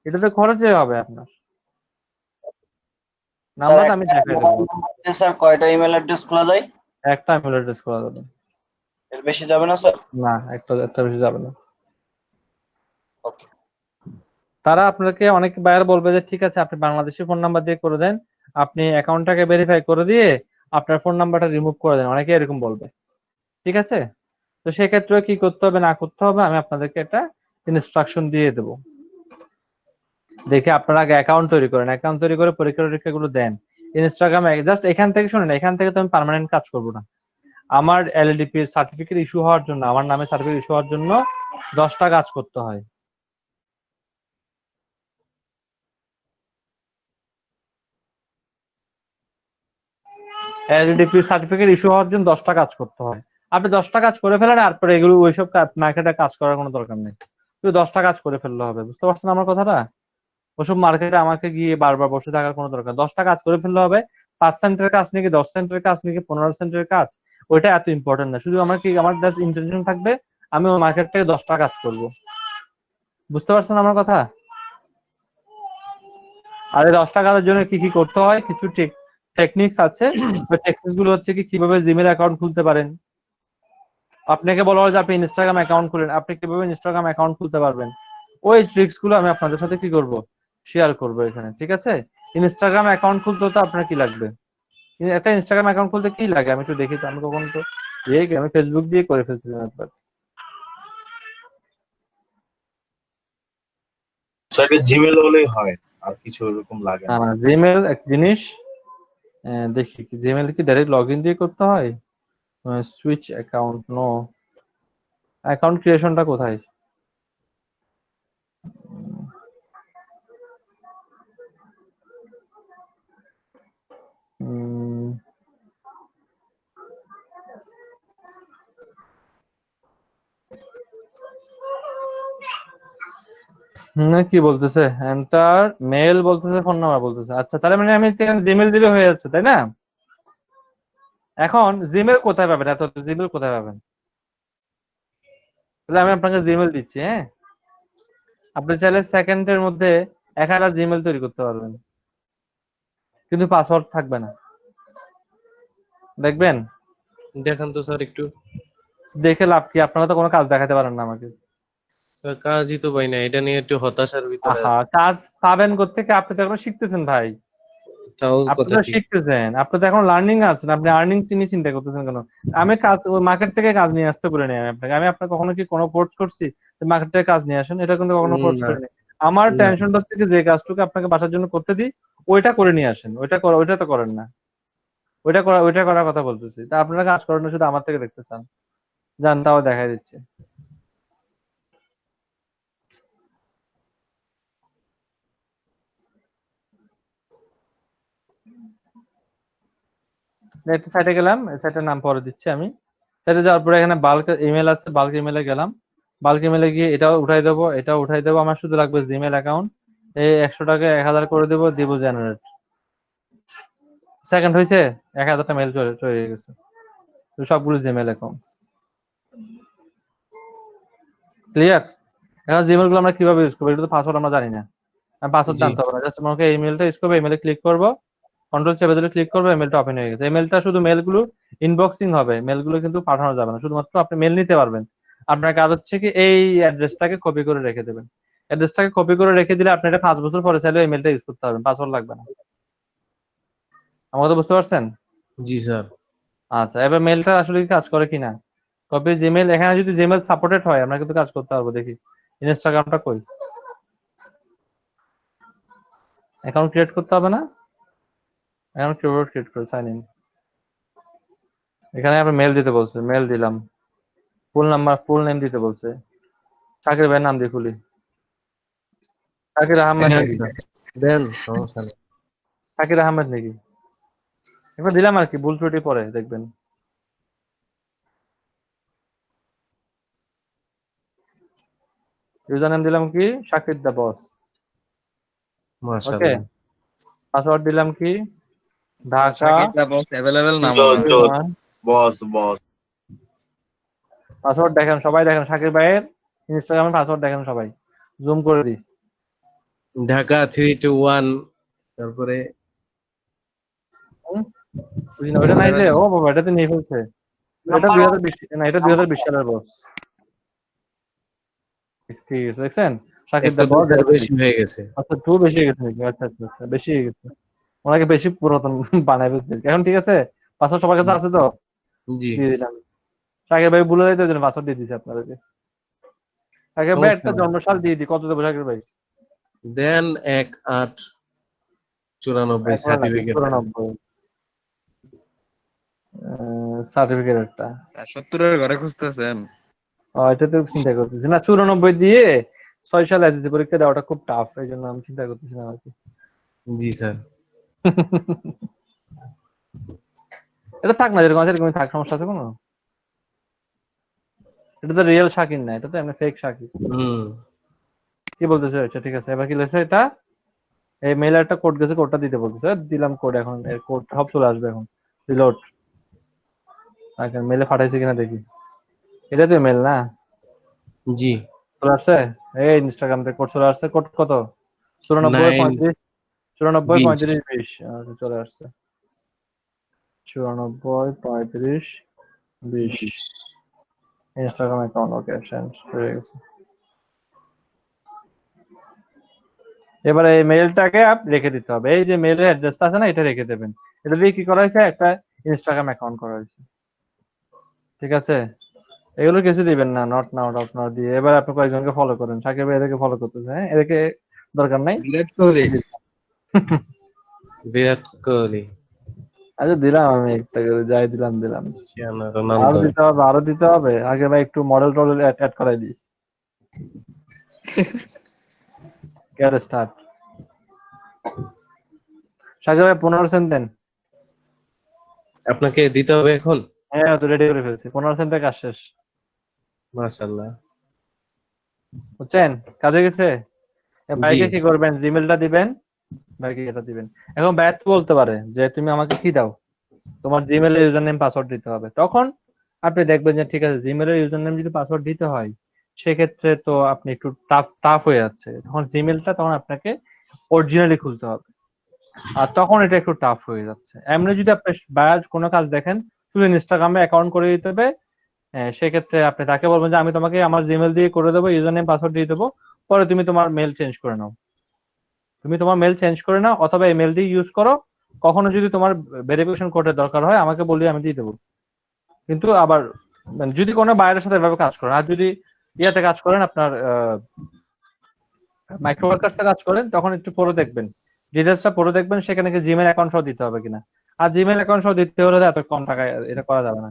এটা তো খরচই হবে আপনার। স্যার নাম্বারটা আমি একটা দেখাই দেবো। মোবাইল নাম্বার স্যার কয়টা ইমেল অ্যাড্রেস খোলা যায়? একটা ইমেল অ্যাড্রেস করা যাবে। এর বেশি যাবে না স্যার? না, একটা বেশি যাবে না। ওকে। তারা আপনাকে অনেক বায়ার বলবে যে ঠিক আছে আপনি বাংলাদেশি ফোন নাম্বার দিয়ে করে দেন, আপনি অ্যাকাউন্টটাকে ভেরিফাই করে দিয়ে আপনার ফোন নাম্বারটা রিমুভ করে দেন, অনেকে এরকম বলবে। ঠিক আছে, তো সেক্ষেত্রে কি করতে হবে না করতে হবে আমি আপনাদেরকে একটা ইনস্ট্রাকশন দিয়ে দেবো। দেখে আপনারা আগে অ্যাকাউন্ট তৈরি করেন, অ্যাকাউন্ট তৈরি করে পরীক্ষা টরীক্ষাগুলো দেন ইনস্টাগ্রামে। জাস্ট এখান থেকে শুনেন, এখান থেকে তো আমি পার্মানেন্ট কাজ করবো না। আমার এলএলডিপি সার্টিফিকেট ইস্যু হওয়ার জন্য, আমার নামে সার্টিফিকেট ইস্যু হওয়ার জন্য 10টা কাজ করতে হয়। এলডিপি সার্টিফিকেট ইস্যু হওয়ার জন্য 10টা কাজ করতে হয়। আপনি 10টা কাজ করে ফেলেন, তারপরে এগুলো ওইসব মার্কেটে কাজ করার কোনো দরকার নেই। শুধু 10টা কাজ করে ফেললে হবে, বুঝতে পারছেন আমার কথাটা? ওসব মার্কেটে আমাকে গিয়ে বারবার বসে থাকার কোনো দরকার, 10টা কাজ করে ফেললে হবে। 5 সেন্টের কাজ নাকি 10 সেন্টের কাজ নাকি 15 সেন্টের কাজ, ওইটা এত ইম্পর্টেন্ট না। শুধু আমার কি আমার জাস্ট ইন্টেনশন থাকবে আমি ওই মার্কেট থেকে 10টা কাজ করব, বুঝতে পারছেন আমার কথা? আর এই 10টা কাজের জন্য কি কি করতে হয়, কিছু টেকনিক্স আছে। ওই টেকনিক্স গুলো হচ্ছে কি কিভাবে জিমেল অ্যাকাউন্ট খুলতে পারেন। আপনাকে বলা হয় যে আপনি ইনস্টাগ্রাম অ্যাকাউন্ট খুলেন, আপনি কিভাবে ইনস্টাগ্রাম অ্যাকাউন্ট খুলতে পারবেন, ওই ট্রিক্স গুলো আমি আপনাদের সাথে কি করব, শেয়ার করব এখানে। ঠিক আছে, ইনস্টাগ্রাম অ্যাকাউন্ট খুলতে তো আপনার কি লাগবে, একটা ইনস্টাগ্রাম অ্যাকাউন্ট খুলতে কি লাগে আমি একটু দেখি তো, আমি কখন তো আমি ফেসবুক দিয়ে করে ফেলছিলাম একবার। স্যার জিমেল হলেই হয়, আর কিছু এরকম লাগে না। জিমেল এক জিনিস, দেখি জিমেল কি ডাইরেক্ট লগ ইন দিয়ে করতে হয়? সুইচ অ্যাকাউন্ট, নো, অ্যাকাউন্ট ক্রিয়েশনটা কোথায়? উম, কি বলতেছে, এন্টার মেল বলতেছে, ফোন নাম্বার বলতেছে। আচ্ছা, তাহলে মানে আমি জিমেল দিলে হয়ে যাচ্ছে, তাই না? এখন জিমেল কোথায় পাবেন, এত জিমেল কোথায় পাবেন? তাহলে আমি আপনাকে জিমেল দিচ্ছি, হ্যাঁ? আপনি চাইলে সেকেন্ডের মধ্যে 1000 জিমেল তৈরি করতে পারবেন, কিন্তু পাসওয়ার্ড থাকবে না। দেখবেন? দেখান তো স্যার একটু। দেখে লাভ কি, আপনারা তো কোনো কাজ দেখাতে পারেন না আমাকে। স্যার কাজই তো পাই না, এটা নিয়ে একটু হতাশার ভিতরে আহা, আছে। কাজ পাবেন কোত্থেকে? আপনি তো এখন শিখতেছেন ভাই, তাও আপনি কথা তো ঠিক। শিখতেছেন, আপনি তো এখন লার্নিং আছেন, আপনি আর্নিং নিয়ে চিন্তা করতেছেন কেন? আমি কাজ ওই মার্কেট থেকে কাজ নিয়ে আসতে বলে নেই আমি আপনাকে কখনো কি কোনো কোর্স করছি মার্কেট থেকে কাজ নিয়ে আসেন? এটা কিন্তু কখনো কোর্স না করিনি। আমার না টেনশনটা হচ্ছে কি যে কাজটুকু আপনাকে বাসার জন্য করতে দিই ওইটা করে নিয়ে আসেন, ওইটা তো করেন না। ওইটা করার কথা বলতেছি, তা আপনারা কাজ করেন না, শুধু আমার থেকে দেখতে চান। যান, তাও দেখাই দিচ্ছে। একটা সাইটে গেলাম, সাইটের নাম পরে দিচ্ছি আমি। সাইটে যাওয়ার পরে এখানে বাল্ক ইমেল আছে, বাল্ক ইমেলে গেলাম। বাল্ক ইমেলে গিয়ে এটাও উঠাই দেবো, এটাও উঠাই দেবো। আমার শুধু লাগবে জিমেল অ্যাকাউন্ট। এই 100 টাকা 1000 করে দেবো, দিব জেনারেট। সেকেন্ড হয়েছে, 1000টা মেল চলে গেছে, তো সবগুলো জিমেল অ্যাকাউন্ট ক্লিয়ার। এখন জিমেল গুলো আমরা কিভাবে ইউজ করবো, এটা তো পাসওয়ার্ড আমরা জানি না, পাসওয়ার্ড জি জানতে হবে না। জাস্ট আমাকে ইমেলটা ইউজ করবো, ইমেলে ক্লিক করবো, কন্ট্রোল চেপে ধরে ক্লিক করবো, ইমেলটা ওপেন হয়ে গেছে। ইমেলটা শুধু মেলগুলো ইনবক্সিং হবে, মেলগুলো কিন্তু পাঠানো যাবে না, শুধুমাত্র আপনি মেল নিতে পারবেন। আপনার কাজ হচ্ছে কি এই অ্যাড্রেসটাকে কপি করে রেখে দেবেন। অ্যাড্রেসটাকে কপি করে রেখে দিলে আপনি এটা 5 বছর পরে চাইলে ইমেলটা ইউজ করতে পারবেন, পাসওয়ার্ড লাগবে না। আমার কথা বুঝতে পারছেন? জি স্যার। আচ্ছা, এবার মেলটা আসলে কি কাজ করে কিনা, কপি জিমেল, এখানে যদি জিমেল সাপোর্টেড হয় আমরা কিন্তু কাজ করতে পারবো। দেখি ইনস্টাগ্রামটা কই, অ্যাকাউন্ট ক্রিয়েট করতে হবে না? এখন কিবোর্ড ক্রিয়েট করে সাইন ইন। এখানে আপনি মেল দিতে বলছে, মেল দিলাম। ফুল নাম্বার, ফুল নেম দিতে বলছে। শাকির ভাইয়ের নাম দিয়ে খুলি। শাকির আহমেদ হ্যাঁ, নাকি? দেন সমস্যা নেই। শাকির আহমেদ নাকি? এবার দিলাম আর কি, ভুল ত্রুটি পরে দেখবেন। ইউজার নেম দিলাম কি? শাকির দা বস। ওকে, মাশাআল্লাহ। পাসওয়ার্ড দিলাম কি? ঢাকা শাকিরটা বস অ্যাভেলেবেল না জোস, মনে হয়। জোস। বস বস। পাসওয়ার্ড দেখেন সবাই, দেখেন শাকির ভাইয়ের ইনস্টাগ্রামে পাসওয়ার্ড দেখেন সবাই, জুম করে দিই। ঢাকা 321 তারপরে বুঝি না ওটা নাই যে, ও বাবা এটা তো নিয়ে ফেলছে। এটা 2020 না, এটা 2020 সালের বস। ঠিক আছে, দেখছেন শাকির দা একটা বস। দুইটার বেশি হয়ে গেছে। আচ্ছা টু বেশি হয়ে গেছে নাকি? আচ্ছা আচ্ছা আচ্ছা, বেশি হয়ে গেছে, ওনাকে বেশি পুরাতন বানাই ফেলছে এখন। ঠিক আছে, পাসওয়ার্ড সবার কাছে আছে তো? জি, দিয়ে দিলাম। শাকির ভাই ভুলে যাইতে জন্য পাসওয়ার্ড দিয়ে দিছি আপনাদেরকে। শাকির ভাই একটা সমস্যা নেই। জন্মসাল দিয়ে দিই, কত দেবো শাকির ভাই? দেন 1894 এখন নাকি সার্টিফিকেট। 94 সার্টিফিকেট একটা। 70-এর ঘরে খুঁজতেছেন? এটা তো চিন্তা করতেছি না, 94 দিয়ে 6 সালে এসএসসি পরীক্ষা দেওয়াটা খুব টাফ, এই জন্য আমি চিন্তা করতেছিলাম আর কি। জি স্যার। এটা থাক না, যেরকম আছে এরকমই থাক, সমস্যা আছে কোনো? এটা তো রিয়েল শাকির না, এটা তো এমনি ফেক শাকির। হুম, কি বলতেছে? আচ্ছা ঠিক আছে, এবার কি লেগেছে এটা? এই মেইলে একটা কোড গেছে, কোডটা দিতে বলতেছে, দিলাম কোড। এখন এর কোড সব চলে আসবে এখন। রিলোড। আচ্ছা মেইলে পাঠাইছে কিনা দেখি। এটা তো মেইল না? জি। চলে আসছে। এই ইনস্টাগ্রাম থেকে কোড চলে আসছে। কোড কত? 94 35 94 35 20। আচ্ছা চলে আসছে। 94 35 20 ইনস্টাগ্রাম অ্যাকাউন্ট। ওকে, সেন্ড হয়ে গেছে। এবারে এই মেইলটাকে আপনি রেখে দিতে হবে। এই যে মেইলের অ্যাড্রেসটা আছে না, এটা রেখে দেবেন। এটা দিয়ে কি করা হয়েছে? একটা ইনস্টাগ্রাম অ্যাকাউন্ট করা হয়েছে। ঠিক আছে, এগুলো কিছু দিবেন না, নট নাও ডট নাও দিয়ে। এবার আপনি কয়েকজনকে ফলো করেন, সাকিব ভাই এদেরকে ফলো করতেছে, হ্যাঁ এদেরকে দরকার নাই। বিরাট কোহলি। বিরাট কোহলি, আচ্ছা দিলাম আমি একটা করে, যাই দিলাম দিলাম। ক্রিশ্চিয়ানো আরো রোনালদো। দিতে হবে, আরো দিতে হবে। আগে ভাই একটু মডেল টডেল অ্যাড করাই দিস। Get start. সাকিব ভাই 15 সেন্ট দেন। আপনাকে দিতে হবে এখন? হ্যাঁ তো রেডি করে ফেলছি, 15 সেন্টে কাজ শেষ। মাশাআল্লাহ। বুঝছেন কাজে গেছে। জি, ভাইকে কি করবেন? জিমেলটা দিবেন, ভাইকে এটা দিবেন। এখন ভাই তো বলতে পারে যে তুমি আমাকে কি দাও, তোমার জিমেলের ইউজার নেম পাসওয়ার্ড দিতে হবে। তখন আপনি দেখবেন যে ঠিক আছে, জিমেলের ইউজার নেম যদি পাসওয়ার্ড দিতে হয়, সেক্ষেত্রে তো আপনি একটু টাফ হয়ে যাচ্ছে। তখন জিমেলটা তখন আপনাকে অরিজিনালি খুলতে হবে, আর তখন এটা একটু টাফ হয়ে যাচ্ছে। এমনি যদি আপনি বায়াজ কোনো কাজ দেখেন, শুধু ইনস্টাগ্রামে অ্যাকাউন্ট করে দিতে হবে। সেক্ষেত্রে আপনি তাকে বলবেন যে আমি তোমাকে আমার জিমেল দিয়ে করে দেবো, ইউজার নেম পাসওয়ার্ড দিয়ে দেবো, পরে তুমি তোমার মেল চেঞ্জ করে নাও। তুমি তোমার মেল চেঞ্জ করে নাও, অথবা এই মেল দিয়ে ইউজ করো। কখনো যদি তোমার ভেরিফিকেশন কোডের দরকার হয় আমাকে বললে আমি দিয়ে দেবো। কিন্তু আবার মানে যদি কোনো বাইরের সাথে এভাবে কাজ করেন, আর যদি ইয়াতে কাজ করেন, আপনার মাইক্রো ওয়ার্কার্সে কাজ করেন, তখন একটু পরে দেখবেন, ডিটেলসটা পরে দেখবেন সেখানে কি জিমেল অ্যাকাউন্ট সহ দিতে হবে কিনা। আর জিমেল অ্যাকাউন্ট সহ দিতে হলে এত কম টাকায় এটা করা যাবে না।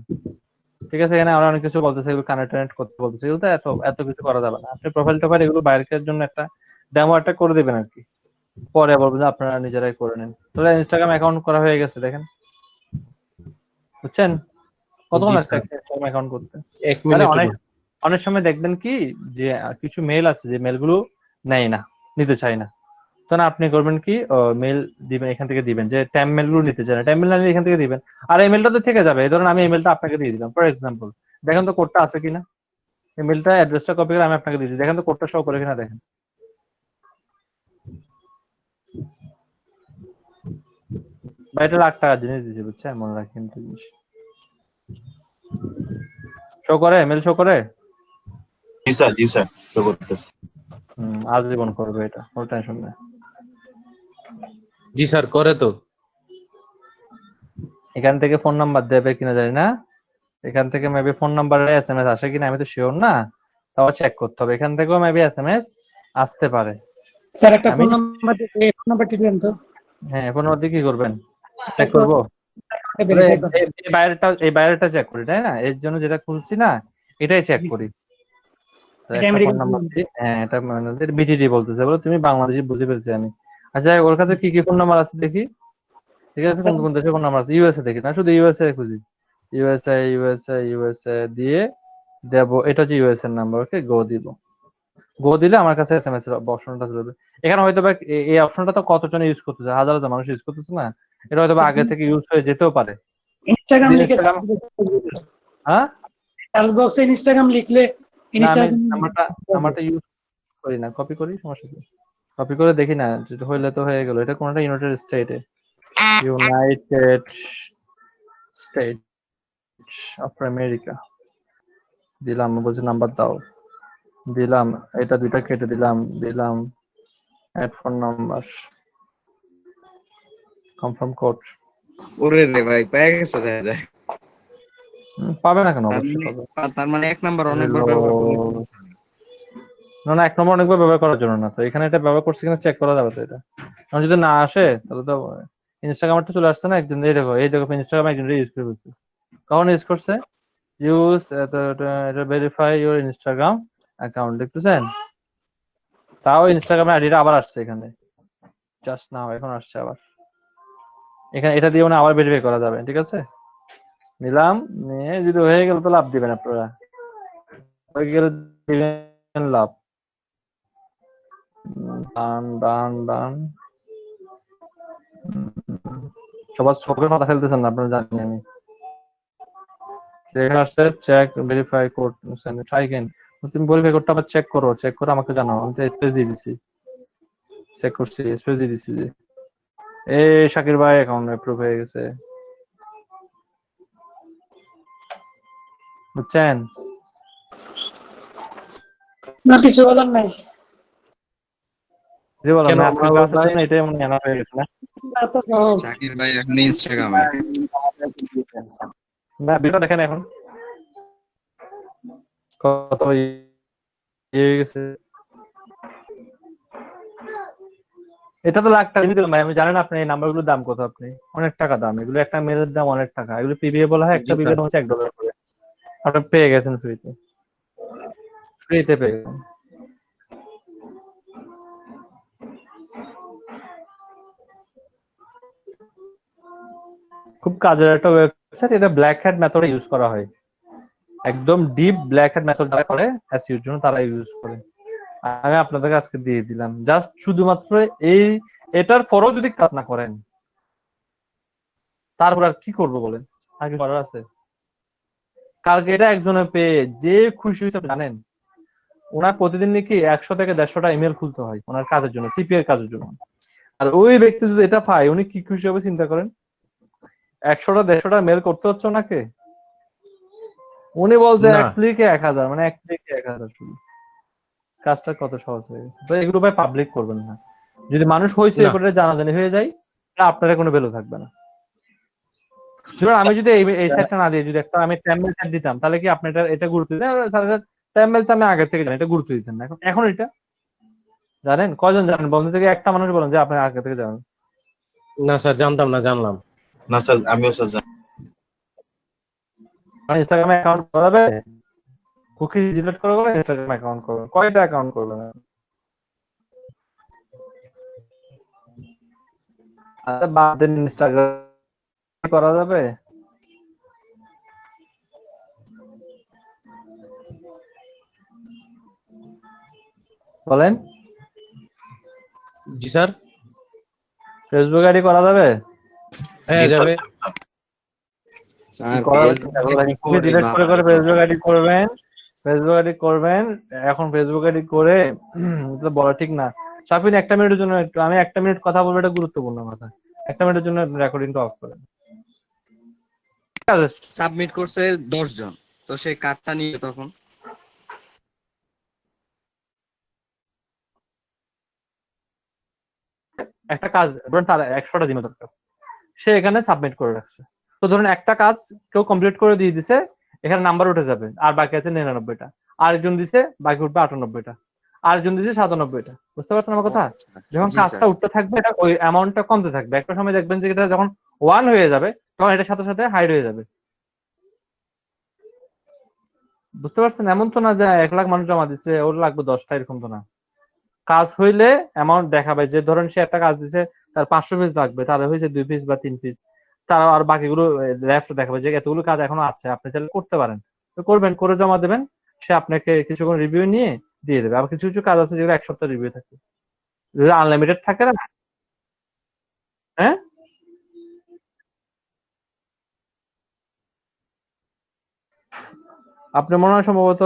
ঠিক আছে, এখানে আমরা অনেক কিছু বলতেছে, এগুলো কানেক্ট করতে বলতেছে, এগুলো তো এত কিছু করা যাবে না। আপনি প্রোফাইল টোফাইল এগুলো বাইরের জন্য একটা ডেমো একটা করে দিবেন আর কি, পরে বলবেন যে আপনারা নিজেরাই করে নেন। তাহলে ইনস্টাগ্রাম অ্যাকাউন্ট করা হয়ে গেছে, দেখেন বুঝছেন কতক্ষণ জি লাগছে স্যার। একটা ইনস্টাগ্রাম অ্যাকাউন্ট করতে। 1 মানে মিনিট। অনেক অনেক সময় দেখবেন কি যে কিছু মেল আছে যে মেলগুলো নেয় না, নিতে চায় না। তখন আপনি করবেন কি, মেল দিবেন, এখান থেকে দিবেন যে ট্যাম মেল গুলো নিতে চায় না, ট্যাম মেল না নিলে এখান থেকে দিবেন। আর এই মেলটা তো থেকে যাবে। এই ধরুন আমি এই মেলটা আপনাকে দিয়ে দিলাম ফর এক্সাম্পল, দেখেন তো কোডটা আছে কিনা। এই মেলটা অ্যাড্রেসটা কপি করে আমি আপনাকে দিয়ে দিই, দেখেন তো কোডটা শো করে কিনা দেখেন। ভাই এটা লাখ টাকার জিনিস দিয়েছি বুঝছেন, মনে রাখেন কিন্তু জিনিস শো করে, মেল শো করে। জি স্যার, জি স্যার, তো করতেছি। আজীবন করবে এটা, কোনো টেনশন নেই। জি স্যার, করে তো। এখান থেকে ফোন নাম্বার দেবে কিনা জানি না, এখান থেকে মেবি ফোন নাম্বারে এসএমএস আসে কিনা আমি তো শিওর না, তাও চেক করতে হবে। এখান থেকেও মেবি এসএমএস আসতে পারে। স্যার একটা আমি ফোন নাম্বার দিতে, ফোন নাম্বারটি দেন তো। হ্যাঁ, ফোন নাম্বার দিয়ে কি করবেন? চেক করবো verify করো। এই বাইরেটা চেক করি তাই না, এর জন্য যেটা খুলছি না এটাই চেক করি। তো এটা একটা American ফোন নাম্বার দিই, হ্যাঁ এটা বিটিডি বলতেছে, বলো তুমি বাংলাদেশি, বুঝে পেরেছি আমি। আচ্ছা ওর কাছে কি কি ফোন নাম্বার আছে দেখি, ঠিক আছে কোন কোন দেশে ফোন নাম্বার আছে, ইউএসএ দেখি না, শুধু ইউএসএ খুঁজি, ইউএসএ দিয়ে দেবো, এটা হচ্ছে ইউএসএ এর নাম্বার, ওকে গো দিব, গো দিলে আমার কাছে এসএমএস এর অপশনটা চলে যাবে। এখানে হয়তো বা এই অপশনটা তো কতজন ইউজ করতেছে, হাজার হাজার মানুষ ইউজ করতেছে না, এটা হয়তো বা আগে থেকে ইউজ হয়ে যেতেও পারে। ইনস্টাগ্রাম লিখে ইনস্টাগ্রাম, হ্যাঁ সার্চ বক্সে ইনস্টাগ্রাম লিখলে না আমি ইনস্টাগ্রাম নাম্বারটা ইউজ করি না, কপি করি, সমস্যা কি, কপি করে দেখি না, যেটা হইলে তো হয়ে গেল, এটা কোনটা ইউনাইটেড স্টেটে, ইউনাইটেড স্টেট অফ আমেরিকা দিলাম, বলছে নাম্বার দাও, দিলাম, এটা দুইটা কেটে দিলাম, add phone number, confirm code, ওরে রে ভাই পেয়ে গেছে দেখা যায়। পাবে না কেন, তার অবশ্যই মানে পাবে। তার মানে 1 নাম্বার অনেকবার ব্যবহার করেছেন। না এক নম্বর অনেকবার ব্যবহার করার জন্য না, তো এখানে এটা ব্যবহার করছে কিনা চেক করা যাবে তো, এটা এখন যদি না আসে তাহলে তো ইনস্টাগ্রামটা চলে আসছে না একদিন, এই দেখো ইনস্টাগ্রাম একদিন ইউজ করে বলছে, কখন ইউজ করছে, ইউজ এটা ভেরিফাই ইউর ইনস্টাগ্রাম অ্যাকাউন্ট, দেখতেছেন, তাও ইনস্টাগ্রামের আইডিটা আবার আসছে এখানে, জাস্ট নাও এখন আসছে আবার, এখানে এটা দিয়ে মানে আবার ভেরিফাই করা যাবে, ঠিক আছে, নিলাম, নিয়ে যদি হয়ে গেল তো লাভ দিবেন আপনারা, হয়ে গেলে দিবেন লাভ, ডান সবার মাথা ফেলতেছেন না, আপনারা জানেন আমি, এখানে আসছে check verify code, try again, তুমি ভেরিফাই কোডটা আবার চেক করে আমাকে জানাও, আমি তো স্পেস দিয়ে দিছি, চেক করছি, স্পেস দিয়ে দিছি যে এই শাকির ভাই অ্যাকাউন্ট অ্যাপ্রুভ হয়ে গেছে, বুঝছেন, না কিছু বলার নাই। যে বললাম কেন না, আমরা আজকে ক্লাসের ভাই জন্য এটাই মনে জানা হয়ে গেছে না, না তো সহজ। জাকির ভাই এখন ইনস্টাগ্রামে। না ভিডিও দেখেন এখন কত ইয়ে হয়ে গেছে, এটা তো লাখ টাকা দিলাম ভাই, আমি জানেন আপনি এই নাম্বারগুলোর দাম কত, আপনি অনেক টাকা দাম, এগুলো একটা মেলের দাম অনেক টাকা, এগুলো পিবিএ বলা হয়, একটা পিবিএ হচ্ছে $1 করে, আপনি পেয়ে গেছেন ফ্রিতে পেয়ে গেছেন। খুব কাজের একটা ওয়েবসাইট, এটা ব্ল্যাক হ্যাট মেথডে ইউজ করা হয়, একদম ডিপ ব্ল্যাক হ্যাট মেথড যারা করে এসইওর জন্য তারা ইউজ করে, আমি আপনাদেরকে আজকে দিয়ে দিলাম, জাস্ট শুধুমাত্র এটার পরও যদি কাজ না করেন তারপর আর কি করবো বলেন, আর কি করার আছে, কালকে এটা একজনে পেয়ে যে খুশি হয়েছে জানেন, ওনার প্রতিদিন নাকি 100 থেকে 150টা ইমেল খুলতে হয় ওনার কাজের জন্য, সিপিএর কাজের জন্য, আর ওই ব্যক্তি যদি এটা পায় উনি কি খুশি হবে চিন্তা করেন, 100টা 150টা মেল করতে হচ্ছে ওনাকে, উনি বলছে না। 1 ক্লিকে 1000, মানে 1 ক্লিকে 1000 শুধু, কাজটা কত সহজ হয়ে গেছে, তো এগুলো ভাই পাবলিক করবেন না, যদি মানুষ হয়েছে না। করে জানাজানি হয়ে যায় তাহলে আপনার কোনো ভ্যালু থাকবে না। ধরুন আমি যদি এই সেটটা না দিয়ে যদি একটা আমি ট্যাম্বেল সেট দিতাম তাহলে কি আপনি এটা গুরুত্ব দিতেন, স্যার ট্যাম্বেল তো আমি আগে থেকে জানি, এটা গুরুত্ব দিতেন না, এখন এটা জানেন, কয়জন জানেন বন্ধু থেকে একটা মানুষ বলেন যে আপনি আগে থেকে জানেন, না স্যার জানতাম না, জানলাম। না স্যার আমিও স্যার জানি। ইনস্টাগ্রামে অ্যাকাউন্ট করা যাবে, কুকি ডিলিট করে করে ইনস্টাগ্রামে অ্যাকাউন্ট করবেন, কয়টা অ্যাকাউন্ট করবেন, আচ্ছা বাদ দেন, ইনস্টাগ্রাম করা যাবে, বলেন, জি স্যার, ফেসবুক আইডি করা যাবে, হ্যাঁ যাবে। স্যার ডিলিট করে করে ফেসবুক আইডি করবেন, এখন ফেসবুক আইডি করে এটা বলা ঠিক না, সাফিন 1 মিনিটের জন্য একটু, আমি 1 মিনিট কথা বলবো, এটা গুরুত্বপূর্ণ কথা, 1 মিনিটের জন্য রেকর্ডিংটা অফ করেন, সাবমিট করছে 10 জন, তো সেই কার্ডটা নিয়ে তখন একটা কাজ ধরুন তার 100টা জিনিস দরকার, সে এখানে সাবমিট করে রাখছে, তো ধরুন একটা কাজ কেউ কমপ্লিট করে দিয়ে দিছে, এখানে নাম্বার উঠে যাবে, আর বাকি আছে 99টা, আরেকজন দিছে বাকি উঠবে 98টা, আরেকজন দিছে 97টা, বুঝতে পারছেন আমার কথা, যখন কাজটা উঠতে থাকবে এটা ওই অ্যামাউন্টটা কমতে থাকবে, একটা সময় দেখবেন যে এটা যখন 1 হয়ে যাবে তখন এটার সাথে সাথে হাইড হয়ে যাবে। বুঝতে পারছেন? এমন তো না যে 1 লাখ মানুষ জমা দিচ্ছে ওর লাগবে 10টা, এরকম তো না। কাজ হইলে অ্যামাউন্ট দেখাবে, যে ধরেন সে একটা কাজ দিছে তার 500 পিস লাগবে, তার হয়েছে 2 পিস বা 3 পিস, তার আর বাকিগুলো লেফট দেখাবে যে এতগুলো কাজ এখনো আছে, আপনি চাইলে করতে পারেন, তো করবেন, করে জমা দেবেন, সে আপনাকে কিছুক্ষণ রিভিউ নিয়ে দিয়ে দেবে। আবার কিছু কিছু কাজ আছে যেগুলো 1 সপ্তাহ রিভিউ থাকে, যেগুলো আনলিমিটেড থাকে না। হ্যাঁ, আপনি মনে হয় সম্ভবত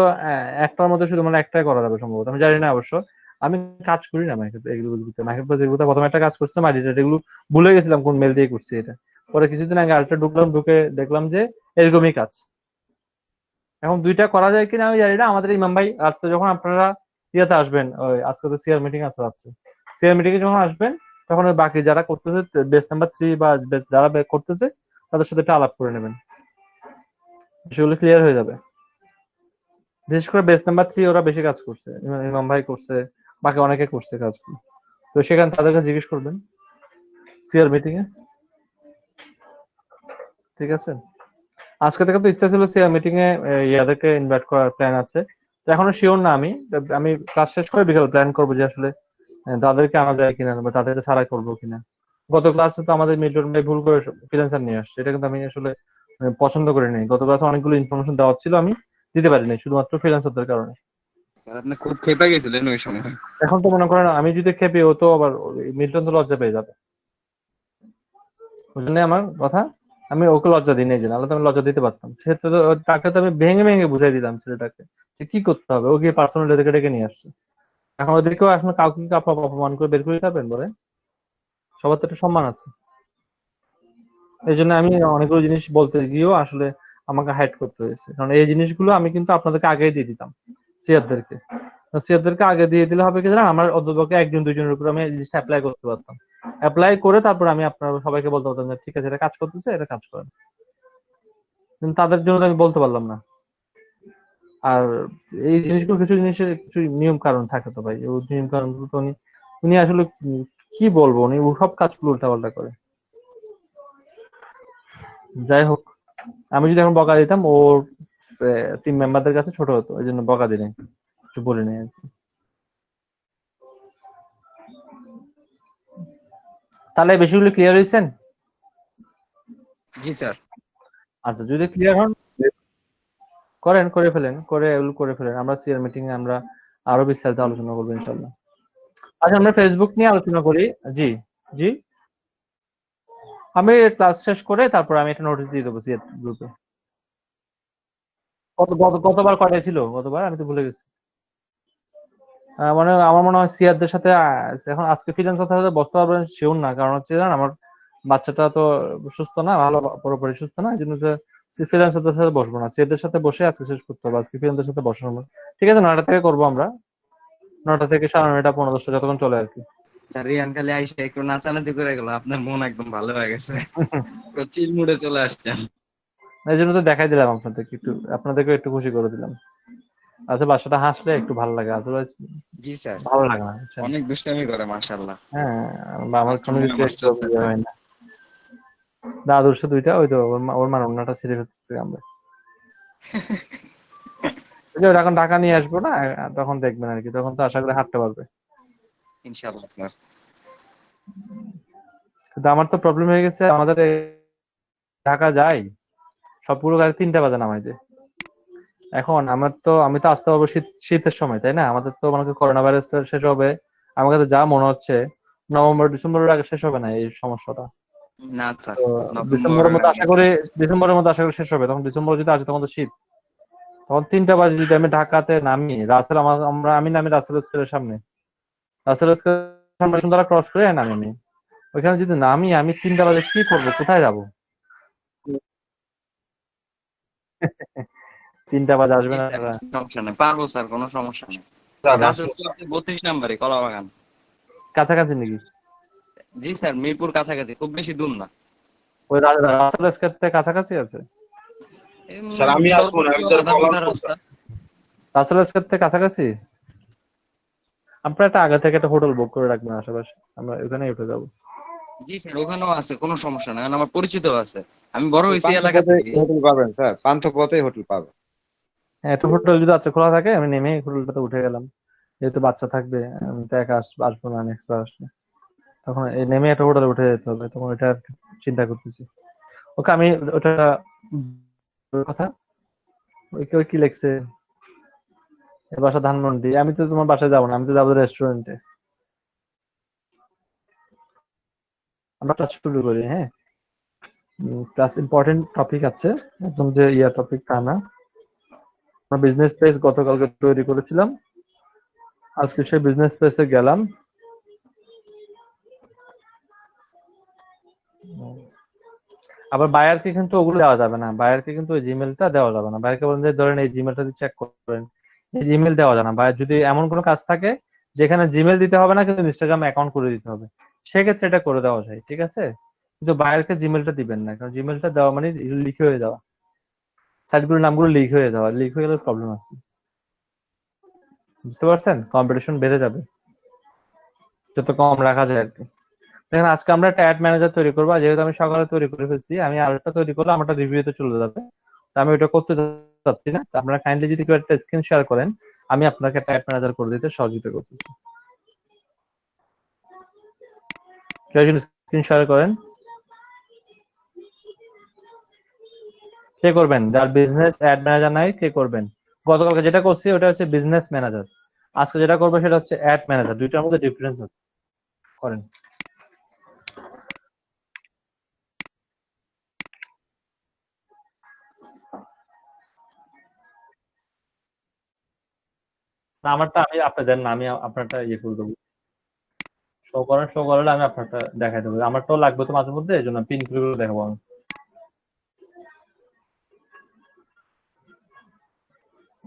একটার মধ্যে শুধু মানে একটাই করা যাবে সম্ভবত, আমি জানি না অবশ্য। আমি কাজ করি না এগুলোতে, মাইক্রো যেগুলো প্রথমে একটা কাজ করছিলাম এডিটর, এগুলো ভুলে গেছিলাম কোন মেল দিয়ে করছি এটা। পরে কিছুদিন আগে আরেকটা ঢুকলাম, ঢুকে দেখলাম যে এরকমই কাজ। এখন দুইটা করা যায় কিনা আমি জানি না। আমাদের ইমাম ভাই আজকে যখন আপনারা ইয়েতে আসবেন, ওই আজকে তো সিআর মিটিং আছে, আজকে সিআর মিটিং এ যখন আসবেন তখন ওই বাকি যারা করতেছে বেস নাম্বার 3 বা যারা করতেছে তাদের সাথে একটা আলাপ করে নেবেন, সেগুলো ক্লিয়ার হয়ে যাবে। বিশেষ করে বেস নাম্বার 3 ওরা বেশি কাজ করছে, ইমাম ভাই করছে, বাকি অনেকে করছে কাজগুলো, তো সেখানে তাদেরকে জিজ্ঞেস করবেন সিআর মিটিং এ। ঠিক আছে, আজকে থেকে তো ইচ্ছা ছিল সিআর মিটিং এ ইয়াদেরকে ইনভাইট করার প্ল্যান আছে, তো এখনো শিওর না। আমি ক্লাস শেষ করে বিকেল প্ল্যান করবো যে আসলে তাদেরকে আনা যায় কিনা বা তাদেরকে ছাড়াই করবো কিনা। গত ক্লাসে তো আমাদের মিল্টন ভাই ভুল করে ফ্রিল্যান্সার নিয়ে আসছে, এটা কিন্তু আমি আসলে পছন্দ করি নাই। গত ক্লাসে অনেকগুলো ইনফরমেশন দেওয়া ছিল, আমি দিতে পারিনি শুধুমাত্র ফ্রিল্যান্সারদের কারণে। স্যার আপনি খুব খেপে গেছিলেন ওই সময়। এখন তো মনে করেন আমি যদি খেপি, ও তো আবার মিল্টন তো লজ্জা পেয়ে যাবে, বুঝলেন আমার কথা? আমি ওকে লজ্জা দিই নাই, যে নাহলে তো আমি লজ্জা দিতে পারতাম। সেক্ষেত্রে তো তাকে তো আমি ভেঙে ভেঙে বুঝাই দিলাম ছেলেটাকে যে কি করতে হবে। ও গিয়ে পার্সোনাল ডেকে ডেকে নিয়ে আসছে। এখন ওদেরকেও এখন কাউকে কি অপমান করে বের করে দিতে বলে? সবার তো একটা সম্মান আছে। এই জন্য আমি অনেকগুলো জিনিস বলতে গিয়েও আসলে আমাকে হাইড করতে হয়েছে, কারণ এই জিনিসগুলো আমি কিন্তু আপনাদেরকে আগেই দিয়ে দিতাম সিয়ারদেরকে। সিয়ারদেরকে আগে দিয়ে দিলে হবে কি জানেন, আমার অধ্যপক্ষে 1 2 জনের উপর আমি এই জিনিসটা অ্যাপ্লাই করতে পারতাম। অ্যাপ্লাই করে তারপর আমি আপনারা সবাইকে বলতে পারতাম যে ঠিক আছে এটা কাজ করতেছে, এটা কাজ করেন। কিন্তু তাদের জন্য তো আমি বলতে পারলাম না। আর এই জিনিসগুলো কিছু জিনিসের কিছু নিয়ম কারণ থাকে তো ভাই, ওই নিয়ম কারণগুলো তো উনি উনি আসলে কি বলবো, উনি সব কাজগুলো উল্টাপাল্টা করে। যাই হোক, আমি যদি এখন বকা দিতাম ওর টিম মেম্বারদের কাছে ছোট হতো, এই জন্য বকা দিই নাই, কিছু বলি নাই আর কি। তাহলে বিষয়গুলো ক্লিয়ার হয়েছেন? জি স্যার। আচ্ছা, যদি ক্লিয়ার হন করেন, করে ফেলেন, করে এগুলো করে ফেলেন। আমরা সিআর মিটিং এ আমরা আরো বিস্তারিত আলোচনা করবো ইনশাল্লাহ। আচ্ছা, আমরা ফেসবুক নিয়ে আলোচনা করি। জি জি, আমি ক্লাস শেষ করে তারপর আমি একটা নোটিশ দিয়ে দেবো সিআর গ্রুপে। গতবার কয়টা ছিল? গতবার আমি তো ভুলে গেছি। মানে আমার মনে হয় সিয়ারদের সাথে এখন আজকে ফ্রিল্যান্সার সাথে বসতে পারবেন শিওর না, কারণ হচ্ছে জানেন আমার বাচ্চাটা তো সুস্থ না, ভালো পুরোপুরি সুস্থ না, এই জন্য ফ্রিল্যান্সারদের সাথে বসবো না, সিয়ারদের সাথে বসে আজকে শেষ করতে হবে। আজকে ফ্রিল্যান্সারদের সাথে বসানো হবে। ঠিক আছে, 9টা থেকে করবো আমরা, 9টা থেকে 9:30 15:10 যতক্ষণ চলে আর কি। স্যার রিয়ান খালি আইসা একটু নাচানাচি করে গেল, আপনার মন একদম ভালো হয়ে গেছে, চিল মুডে চলে আসছেন। এই জন্য তো দেখাই দিলাম আপনাদেরকে, একটু আপনাদেরকে একটু খুশি করে দিলাম। আচ্ছা, বাচ্চাটা হাসলে একটু ভালো লাগে, আদারওয়াইজ জি স্যার, ভালো লাগে না, বুঝছেন? অনেক দুষ্টামি করে মাশাআল্লাহ। হ্যাঁ, বা আমার মাত্র কোনো 9 কিছু মাস একটু ইয়ে চলতেছে। হয় না। দাদুর সাথে দুইটা, ওই তো ওর মার অন্যটা ছিঁড়ে ফেলতেছে আমরা। ওই যে ওরা এখন ঢাকা নিয়ে আসবো না, তখন দেখবেন আর কি, তখন তো আশা করি হাঁটতে পারবে। ইনশাআল্লাহ স্যার। কিন্তু আমার তো প্রবলেম হয়ে গেছে, আমাদের ঢাকা যাই সবগুলো গাড়ি 3টা বাজে নামাইতে। এখন আমি তো আসতে পারবো শীতের সময়, তাই না? আমাদের তো মনে করি করোনা ভাইরাসটা শেষ হবে, আমার কাছে যা মনে হচ্ছে নভেম্বর ডিসেম্বরের আগে শেষ হবে না এই সমস্যাটা। না স্যার, তো নভেম্বরের ডিসেম্বরের মধ্যে আশা করি শেষ হবে। তখন ডিসেম্বর যদি আসে তখন তো শীত, তখন 3টা বাজে যদি আমি ঢাকাতে নামি, আমি নামি রাসেল স্কয়ারের সামনে, রাসেল স্কয়ারের সামনে সুন্দরা ক্রস করে নামি আমি। ওইখানে যদি নামি, আমি 3টা বাজে কি করবো, কোথায় যাবো? 3টা বাজে জি আসবেন স্যার, আপনারা? সমস্যা নেই, পারবো স্যার, কোনো সমস্যা নেই। স্যার রাসেল স্কয়ার 32 নম্বরে কলাবাগান। কাছাকাছি নাকি? জি স্যার, মিরপুর কাছাকাছি, খুব বেশি দূর না। ওই রাসেল স্কয়ার থেকে কাছাকাছি আছে? স্যার আমি আসবো না, সর্বোচ্চ আমি স্যার আধা কভার ঘন্টার করব রাস্তা। রাসেল স্কয়ার থেকে কাছাকাছি? আপনারা একটা আগে থেকে একটা হোটেল বুক করে রাখবেন আশেপাশে, আমরা ওখানে উঠে যাবো। জি স্যার, ওখানেও আছে, কোনো সমস্যা না, কারণ আমার পরিচিত আছে, আমি বড় হয়েছি এলাকা পান্থপথে থেকে। হোটেল পাবেন স্যার, পান্থপথে হোটেল পাবেন। একটা হোটেল যদি আছে খোলা থাকে, আমি নেমে হোটেলটাতে উঠে গেলাম। যেহেতু বাচ্চা থাকবে, আমি তো একা আসবো না, নেক্সট বার আসলে তখন এই নেমে একটা হোটেলে উঠে যেতে হবে, তখন ওইটা চিন্তা করতেছি। ওকে, আমি ওটা কথা ওই কেউ কি লিখছে, এর বাসা ধানমন্ডি। আমি তো তোমার বাসায় যাবো না, আমি তো যাবো রেস্টুরেন্টে। আমরা ক্লাস শুরু করি, হ্যাঁ। ক্লাস ইম্পর্টেন্ট টপিক আছে, একদম যে টপিক তা না। আমরা বিজনেস পেজ গতকালকে তৈরি করেছিলাম, আজকে সেই বিজনেস পেজে গেলাম। আবার বায়ারকে কিন্তু ওগুলো দেওয়া যাবে না, বায়ারকে কিন্তু ওই জিমেলটা দেওয়া যাবে না। বায়ারকে বলেন যে ধরেন এই জিমেলটা চেক করেন, এই জিমেল দেওয়া যাবে না। বায়ার যদি এমন কোনো কাজ থাকে যেখানে জিমেল দিতে হবে না কিন্তু ইনস্টাগ্রাম অ্যাকাউন্ট করে দিতে হবে, সেক্ষেত্রে এটা করে দেওয়া যায়, ঠিক আছে। কিন্তু বায়ারকে জিমেলটা দিবেন না, কারণ জিমেলটা দেওয়া মানে লিক হয়ে যাওয়া, সাইটগুলোর নামগুলো লিক হয়ে যাওয়া, লিক হয়ে গেলে প্রবলেম আছে, বুঝতে পারছেন। কম্পিটিশন বেড়ে যাবে, যত কম রাখা যায় আর কি। দেখেন আজকে আমরা একটা অ্যাড ম্যানেজার তৈরি করবো, যেহেতু আমি সকালে তৈরি করে ফেলছি, আমি আরেকটা তৈরি করলে আমারটা রিভিউতে চলে যাবে, তো আমি ওটা করতে চাচ্ছি না। তো আপনারা কাইন্ডলি যদি কেউ একটা স্ক্রিন শেয়ার করেন, আমি আপনাকে একটা অ্যাড ম্যানেজার করে দিতে সহযোগিতা করতেছি। কেউ যদি স্ক্রিন শেয়ার করেন, কে করবেন? যার বিজনেস অ্যাড ম্যানেজার নাই, কে করবেন? গতকালকে যেটা করছি ওটা হচ্ছে বিজনেস ম্যানেজার, আজকে যেটা করবো সেটা হচ্ছে অ্যাড ম্যানেজার। দুইটার মধ্যে ডিফারেন্স করেন। না, আমারটা আমি আপনাদের না, আমি আপনারটা ইয়ে করে দেবো। শো করেন, শো করলে আমি আপনারটা দেখাই দেবো। আমারটাও লাগবে তো মাঝে মধ্যে, এই জন্য পিন করে দেখাবো আমি।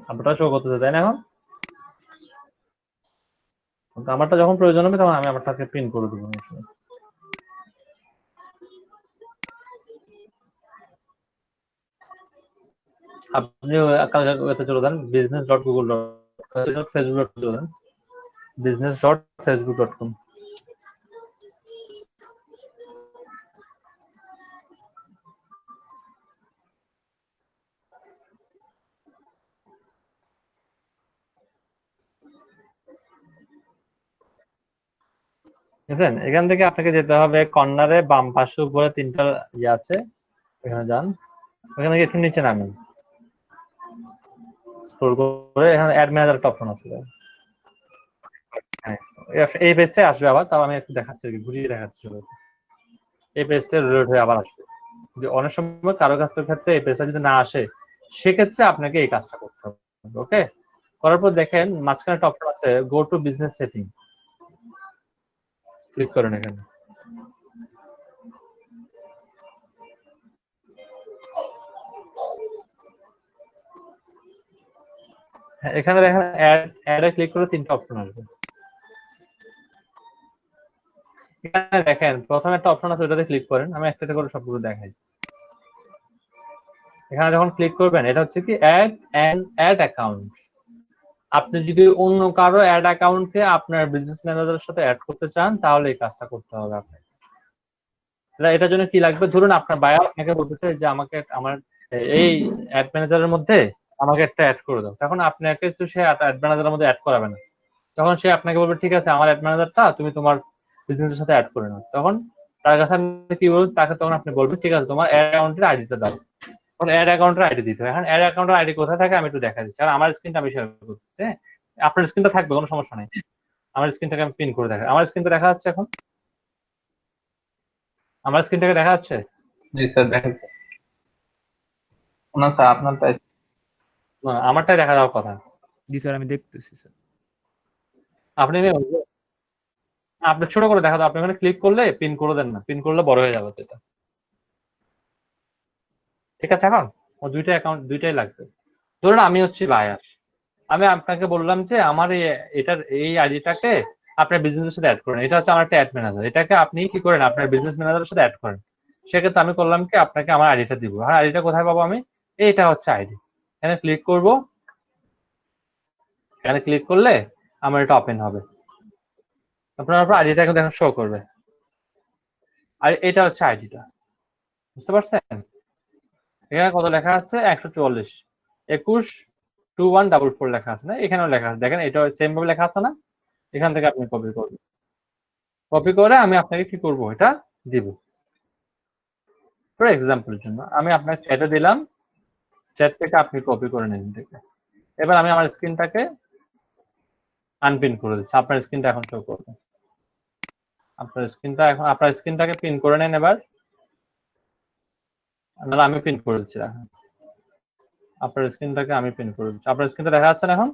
আপনারটা শো করতেছে তাই না এখন? তো আমারটা যখন প্রয়োজন হবে তখন আমি আমারটাকে পিন করে দেবো। আপনি কালকে চলে যান business.google.com, facebook.com চলে যান, business.facebook.com। বুঝছেন? এখান থেকে আপনাকে যেতে হবে কর্নারে বাম পাশে উপরে তিনটা ইয়ে আছে, এখানে যান, ওখানে গিয়ে একটু নিচে নামেন, স্ক্রল করে এখানে অ্যাড ম্যানেজার একটা অপশন আছে। হ্যাঁ, এই পেজটাই আসবে আবার, তাও আমি একটু দেখাচ্ছি, ঘুরিয়ে দেখাচ্ছি। এই পেজটা রিলোড হয়ে আবার আসবে। যে অনেক সময় কারো কাজের ক্ষেত্রে এই পেজটা যদি না আসে, সেক্ষেত্রে আপনাকে এই কাজটা করতে হবে। ওকে, করার পর দেখেন মাঝখানে একটা অপশন আছে go to business setting, click করেন এখানে। এখানে দেখেন অ্যাডে ক্লিক করে তিনটা অপশন আসবে। এখানে দেখেন প্রথমে একটা অপশন আছে, ওটাতে ক্লিক করেন। আমি একটা করে সবগুলো দেখাই। এখানে যখন ক্লিক করবেন, এটা হচ্ছে কি অ্যাড অ্যাকাউন্ট। আপনি যদি অন্য কারো অ্যাড অ্যাকাউন্টকে আপনার বিজনেস ম্যানেজারের সাথে অ্যাড করতে চান, তাহলে এই কাজটা করতে হবে আপনাকে। এটার জন্য কি লাগবে? ধরুন আপনার বায়ার আপনাকে বলতেছে যে আমাকে আমার এই অ্যাড ম্যানেজারের মধ্যে আমাকে একটা অ্যাড করে দাও, তখন আপনাকে তো সে অ্যাড ম্যানেজারের মধ্যে অ্যাড করাবে না। তখন সে আপনাকে বলবে ঠিক আছে, আমার অ্যাড ম্যানেজারটা তুমি তোমার বিজনেসের সাথে অ্যাড করে নাও। তখন তার কাছে আপনি কি বলবেন? তাকে তখন আপনি বলবেন ঠিক আছে, তোমার অ্যাড অ্যাকাউন্টের আইডিটা দাও। তখন অ্যাড অ্যাকাউন্টের আইডি দিতে হয়। এখন অ্যাড অ্যাকাউন্টের আইডি কোথায় থাকে আমি একটু দেখা দিচ্ছি। আর আমার স্ক্রিনটা আমি শেয়ার করতেছি, হ্যাঁ, আপনার স্ক্রিনটা থাকবে, কোনো সমস্যা নেই। আমার স্ক্রিনটাকে আমি পিন করে দেখাই। আমার স্ক্রিনটা দেখা যাচ্ছে এখন? আমার স্ক্রিনটাকে দেখা যাচ্ছে? জি স্যার, দেখা যাচ্ছে। না স্যার, আপনারটাই, আমারটাই দেখা যাওয়ার কথা। জি স্যার, আমি দেখতেছি স্যার। আপনি আপনি ছোট করে দেখা দাও। আপনি ওখানে ক্লিক করলে পিন করে দেন না, পিন করলে বড় হয়ে যাবে এটা। ঠিক আছে, এখন ও দুইটা অ্যাকাউন্ট দুইটাই লাগবে। ধরুন আমি হচ্ছি বায়ার, আমি আপনাকে বললাম যে আমার এটার এই আইডিটাকে আপনার বিজনেসের সাথে অ্যাড করেন। এটা হচ্ছে আমার একটা অ্যাড ম্যানেজার, এটাকে আপনি কি করেন আপনার বিজনেস ম্যানেজারের সাথে অ্যাড করেন। সেক্ষেত্রে আমি করলাম কি আপনাকে আমার আইডিটা দিব। আর আইডিটা কোথায় পাবো আমি? এইটা হচ্ছে আইডি। এখানে ক্লিক করব, এখানে ক্লিক করলে আমার এটা ওপেন হবে। আপনার আইডিটা এখন শো করবে। আর এটা হচ্ছে আইডিটা, বুঝতে পারছেন? এখানে কত লেখা আছে? 144 212144 লেখা আছে না? এখানেও লেখা আছে, দেখেন এটা সেম ভাবে লেখা আছে না? এখান থেকে আপনি কপি করবেন, কপি করে আমি আপনাকে কি করব, এটা দিব। ফর এক্সাম্পলের জন্য আমি আপনার চ্যাটে দিলাম, চ্যাট থেকে আপনি কপি করে নিন থেকে। এবার আমি আমার স্ক্রিনটাকে আনপিন করে দিচ্ছি, আপনার স্ক্রিনটা এখন শো করবে। আপনার স্ক্রিনটাকে পিন করে নেন এবার, নাহলে আমি পিন করে দিচ্ছি। এখন আপনার স্ক্রিনটাকে আমি পিন করে দিচ্ছি, আপনার স্ক্রিনটা দেখা যাচ্ছে না এখন?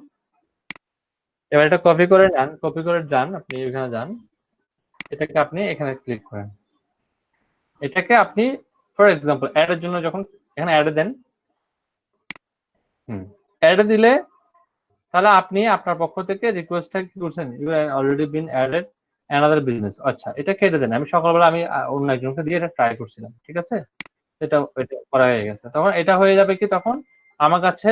এবার এটা কপি করে নেন, কপি করে যান, আপনি এখানে যান, এটাকে আপনি এখানে ক্লিক করেন। এটাকে আপনি ফর এক্সাম্পল অ্যাড এর জন্য যখন এখানে অ্যাড দেন, অ্যাড দিলে তাহলে আপনি আপনার পক্ষ থেকে রিকোয়েস্টটা কি করছেন, you already been added another business. আচ্ছা, এটা কেটে দেন। আমি সকালবেলা আমি অন্য একজনকে দিয়ে এটা ট্রাই করছিলাম, ঠিক আছে? এটা করা হয়ে গেছে। তখন এটা হয়ে যাবে কি, তখন আমার কাছে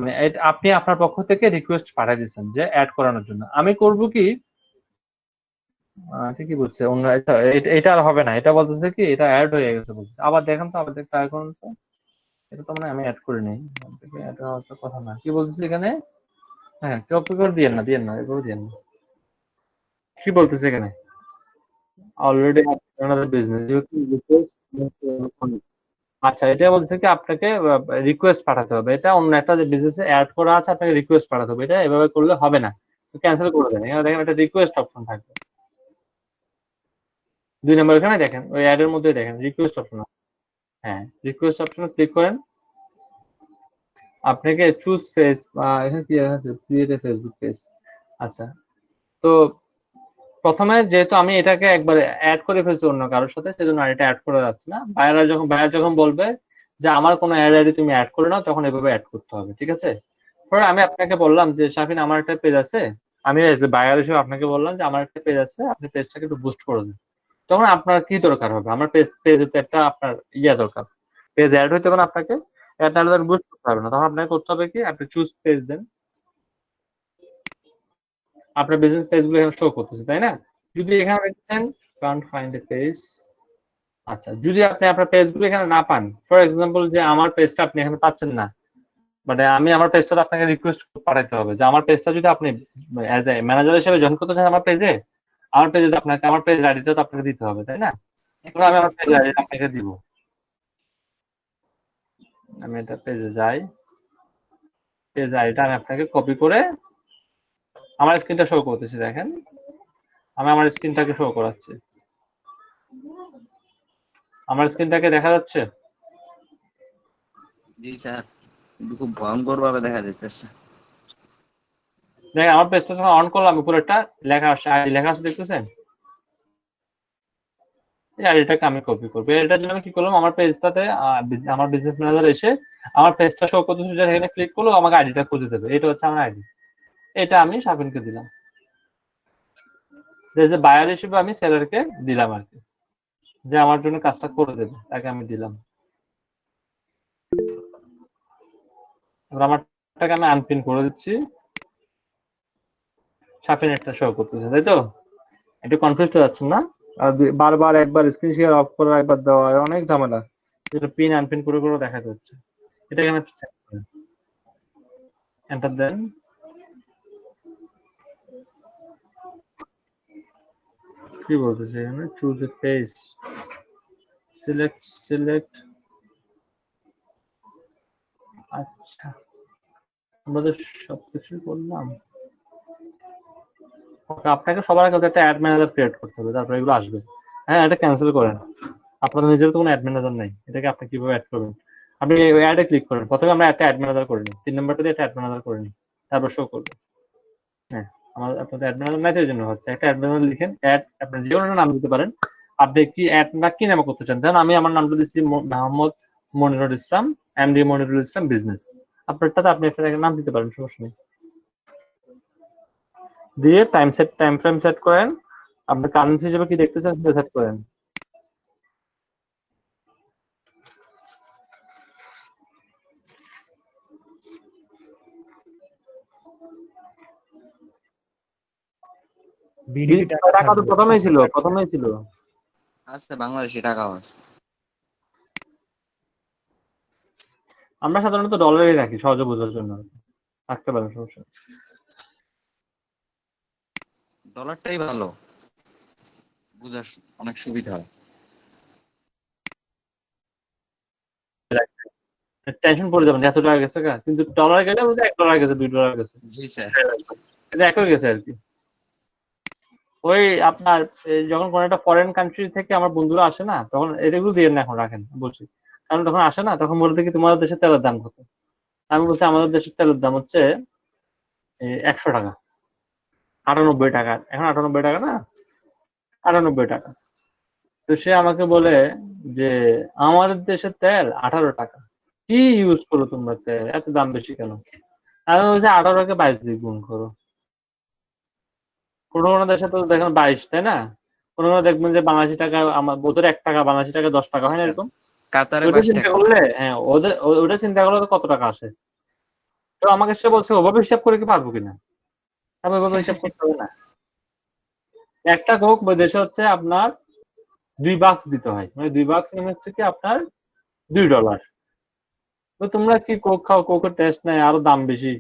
মানে আপনি আপনার পক্ষ থেকে রিকোয়েস্ট পাঠিয়ে দিচ্ছেন যে অ্যাড করানোর জন্য। আমি করব কি, ঠিকই বলছে অন্য এটা আর হবে না, এটা বলতেছে কি এটা অ্যাড হয়ে গেছে বলতেছে। আবার দেখেন তো, আবার ট্রাই করুন তো। এটা তো মানে আমি অ্যাড করে নেই, এটা হওয়ার তো কথা না। কি বলতেছে এখানে? হ্যাঁ, কপি করে দিয়েন না, এভাবে দিয়েন না। কি বলতেছে এখানে? অলরেডি আপনাদের বিজনেস। আচ্ছা, এটা বলছে কি আপনাকে রিকোয়েস্ট পাঠাতে হবে। এটা অন্য একটা যে বিজনেসে অ্যাড করা আছে, আপনাকে রিকোয়েস্ট পাঠাতে হবে। এটা এভাবে করলে হবে না, ক্যান্সেল করে দেন। এখানে দেখেন একটা রিকোয়েস্ট অপশন থাকবে 2 নম্বর, এখানে দেখেন ওই অ্যাড এর মধ্যে দেখেন রিকোয়েস্ট অপশন। হ্যাঁ, রিকোয়েস্ট অপশনে ক্লিক করেন, আপনাকে চুজ ফেস বা এখানে কি আছে, ক্রিয়েট এ ফেসবুক পেজ। আচ্ছা, তো প্রথমে যেহেতু আমি এটাকে একবারে অ্যাড করে ফেলছি অন্য কারোর সাথে, সেজন্য আর এটা অ্যাড করা যাচ্ছে না। বায়ার যখন বলবে যে আমার কোনো অ্যাড আইডি তুমি অ্যাড করে নাও, তখন এভাবে অ্যাড করতে হবে, ঠিক আছে? পরে আমি আপনাকে বললাম যে শাফিন আমার একটা পেজ আছে, আমি এজ এ বায়ার হিসেবে আপনাকে বললাম যে আমার একটা পেজ আছে, আপনি পেজটাকে একটু বুস্ট করে দিন। তখন আপনার কি দরকার হবে? আমার পেজে তো একটা আপনার দরকার, পেজ অ্যাড হইতে হবে আপনাকে, অ্যাড না হলে বুস্ট করতে হবে না। তখন আপনাকে করতে হবে কি, আপনি চুজ পেজ দেন। আপনার বিজনেস পেজগুলো এখানে শো করতেছে, তাই না? যদি এখানে দেখছেন কান্ট ফাইন্ড এ পেজ, আচ্ছা, যদি আপনি আপনার পেজগুলো এখানে না পান, ফর এক্সাম্পল যে আমার পেজটা আপনি এখানে পাচ্ছেন না, মানে আমি আমার পেজটা আপনাকে রিকোয়েস্ট পাঠাইতে হবে যে আমার পেজটা যদি আপনি অ্যাজ এ ম্যানেজার হিসেবে জয়েন করতে চান আমার পেজে, আপনাকে আমার পেজ আইডিটা তো আপনাকে দিতে হবে, তাই না? তো আমি আমার পেজ আইডিটা আপনাকে দিব। আমি এটা পেজে যাই, পেজ আইডিটা আমি আপনাকে কপি করে আমার স্ক্রিনটা শো করতেছি, দেখেন আমি আমার স্ক্রিনটাকে শো করাচ্ছি। আমার স্ক্রিনটাকে দেখা যাচ্ছে? জি স্যার, কিন্তু খুব ভয়ঙ্কর ভাবে দেখা যাইতেছে। দেখেন আমার পেজটা যখন অন করলাম, উপরে একটা লেখা আসছে, আইডি লেখা আছে, দেখতেছেন? এই আইডিটাকে আমি কপি করবো। এটার জন্য আমি কি করলাম, আমার পেজটাতে আমার বিজনেস ম্যানেজার এসে আমার পেজটা শো করতেছে, এখানে ক্লিক করলো আমাকে আইডিটা খুঁজে দেবে। এটা হচ্ছে আমার আইডি, এটা আমি শাফিনকে দিলাম, যে বায়ার হিসেবে আমি সেলারকে দিলাম আর কি, যে আমার জন্য কাজটা করে দেবে, তাকে আমি দিলাম। এবার আমারটাকে আমি আনপিন করে দিচ্ছি, শাফিন একটা শো করতেছে, তাই তো? একটু কনফিউজ হয়ে যাচ্ছেন না? আর বারবার একবার স্ক্রিন শেয়ার অফ করা, একবার দেওয়া, অনেক ঝামেলা, যেটা পিন আনপিন করে করে দেখাতে হচ্ছে। এটা এখানে এন্টার দেন, কি বলতেছে এখানে, চুজ এ পেজ, সিলেক্ট। আচ্ছা, আমরা তো সবকিছু করলাম। আপনাকে সবার আগে একটা অ্যাড ম্যানেজার ক্রিয়েট করতে হবে, তারপর এগুলো আসবে। হ্যাঁ, এটা ক্যান্সেল করেন, আপনাদের নিজের তো কোনো অ্যাড ম্যানেজার নাই, এটাকে আপনি কিভাবে অ্যাড করবেন? আপনি অ্যাডে ক্লিক করেন, প্রথমে আমরা একটা অ্যাড ম্যানেজার করে নিই, 3 নম্বরটা দিয়ে একটা অ্যাড ম্যানেজার করে নিই, তারপর শো করবে। হ্যাঁ, আমার আপনাদের অ্যাড ম্যানেজার নাই, জন্য হচ্ছে একটা অ্যাড ম্যানেজার লিখেন, অ্যাড আপনি যে কোনো নাম দিতে পারেন। আপনি কি অ্যাড না কি নামে করতে চান? যেমন আমি আমার নামটা দিচ্ছি মোহাম্মদ মনিরুল ইসলাম, এমডি মনিরুল ইসলাম বিজনেস। আপনারটাতে আপনি একটা নাম দিতে পারেন, সমস্যা নেই। দিয়ে টাইম ফ্রেম সেট করেন, আপনি কারেন্সি হিসেবে কি দেখতে চান সেটা সেট করেন। বিডিপি টাকা তো প্রথমেই ছিল। আছে, বাংলাদেশি টাকাও আছে। আমরা সাধারণত ডলারই রাখি সহজে বোঝার জন্য, রাখতে পারেন, সমস্যা নেই। ডলারটাই ভালো, বুঝার অনেক সুবিধা হয়। টেনশন পড়ে যাবেন যে এত টাকা গেছে গা, কিন্তু ডলার গেলে বলতে $1 গেছে, $2 গেছে, জি স্যার। এটা একই গেছে আর কি। ওই আপনার যখন কোনো একটা ফরেন কান্ট্রি থেকে আমার বন্ধুরা আসে না, তখন এগুলো দিয়ে না, এখন রাখেন বলছি, কারণ তখন আসে না, তখন বলতে কি তোমাদের দেশের তেলের দাম কত, আমি বলছি আমাদের দেশের তেলের দাম হচ্ছে 100 টাকা, 98 টাকা, এখন 98 টাকা না, 98 টাকা। তো সে আমাকে বলে যে আমাদের দেশের তেল 18 টাকা, কি ইউজ করো তোমরা তেল, এত দাম বেশি কেন? আমি বলছি 18-কে 22 দিয়ে গুণ করো। কোনো কোনো দেশে তো দেখেন 22, তাই না? কোনো কোনো দেখবেন যে বাংলাদেশি টাকা, আমার বোধহয় 1 টাকা, বাংলাদেশি টাকা 10 টাকা, হয় না এরকম? কাতারে ওটা 22 চিন্তা টাকা। করলে, হ্যাঁ, ওটা চিন্তা করলে তো কত টাকা আসে। তো আমাকে সে বলছে ওভাবে হিসাব করে কি পারবো কিনা, আমি ওইভাবে হিসাব করতে হবে না। একটা কোক ওই দেশে হচ্ছে আপনার $2 দিতে হয়, মানে $2 মানে হচ্ছে কি আপনার $2। তো তোমরা কি কোক খাও, কোকের টেস্ট নাই, আরো দাম বেশি।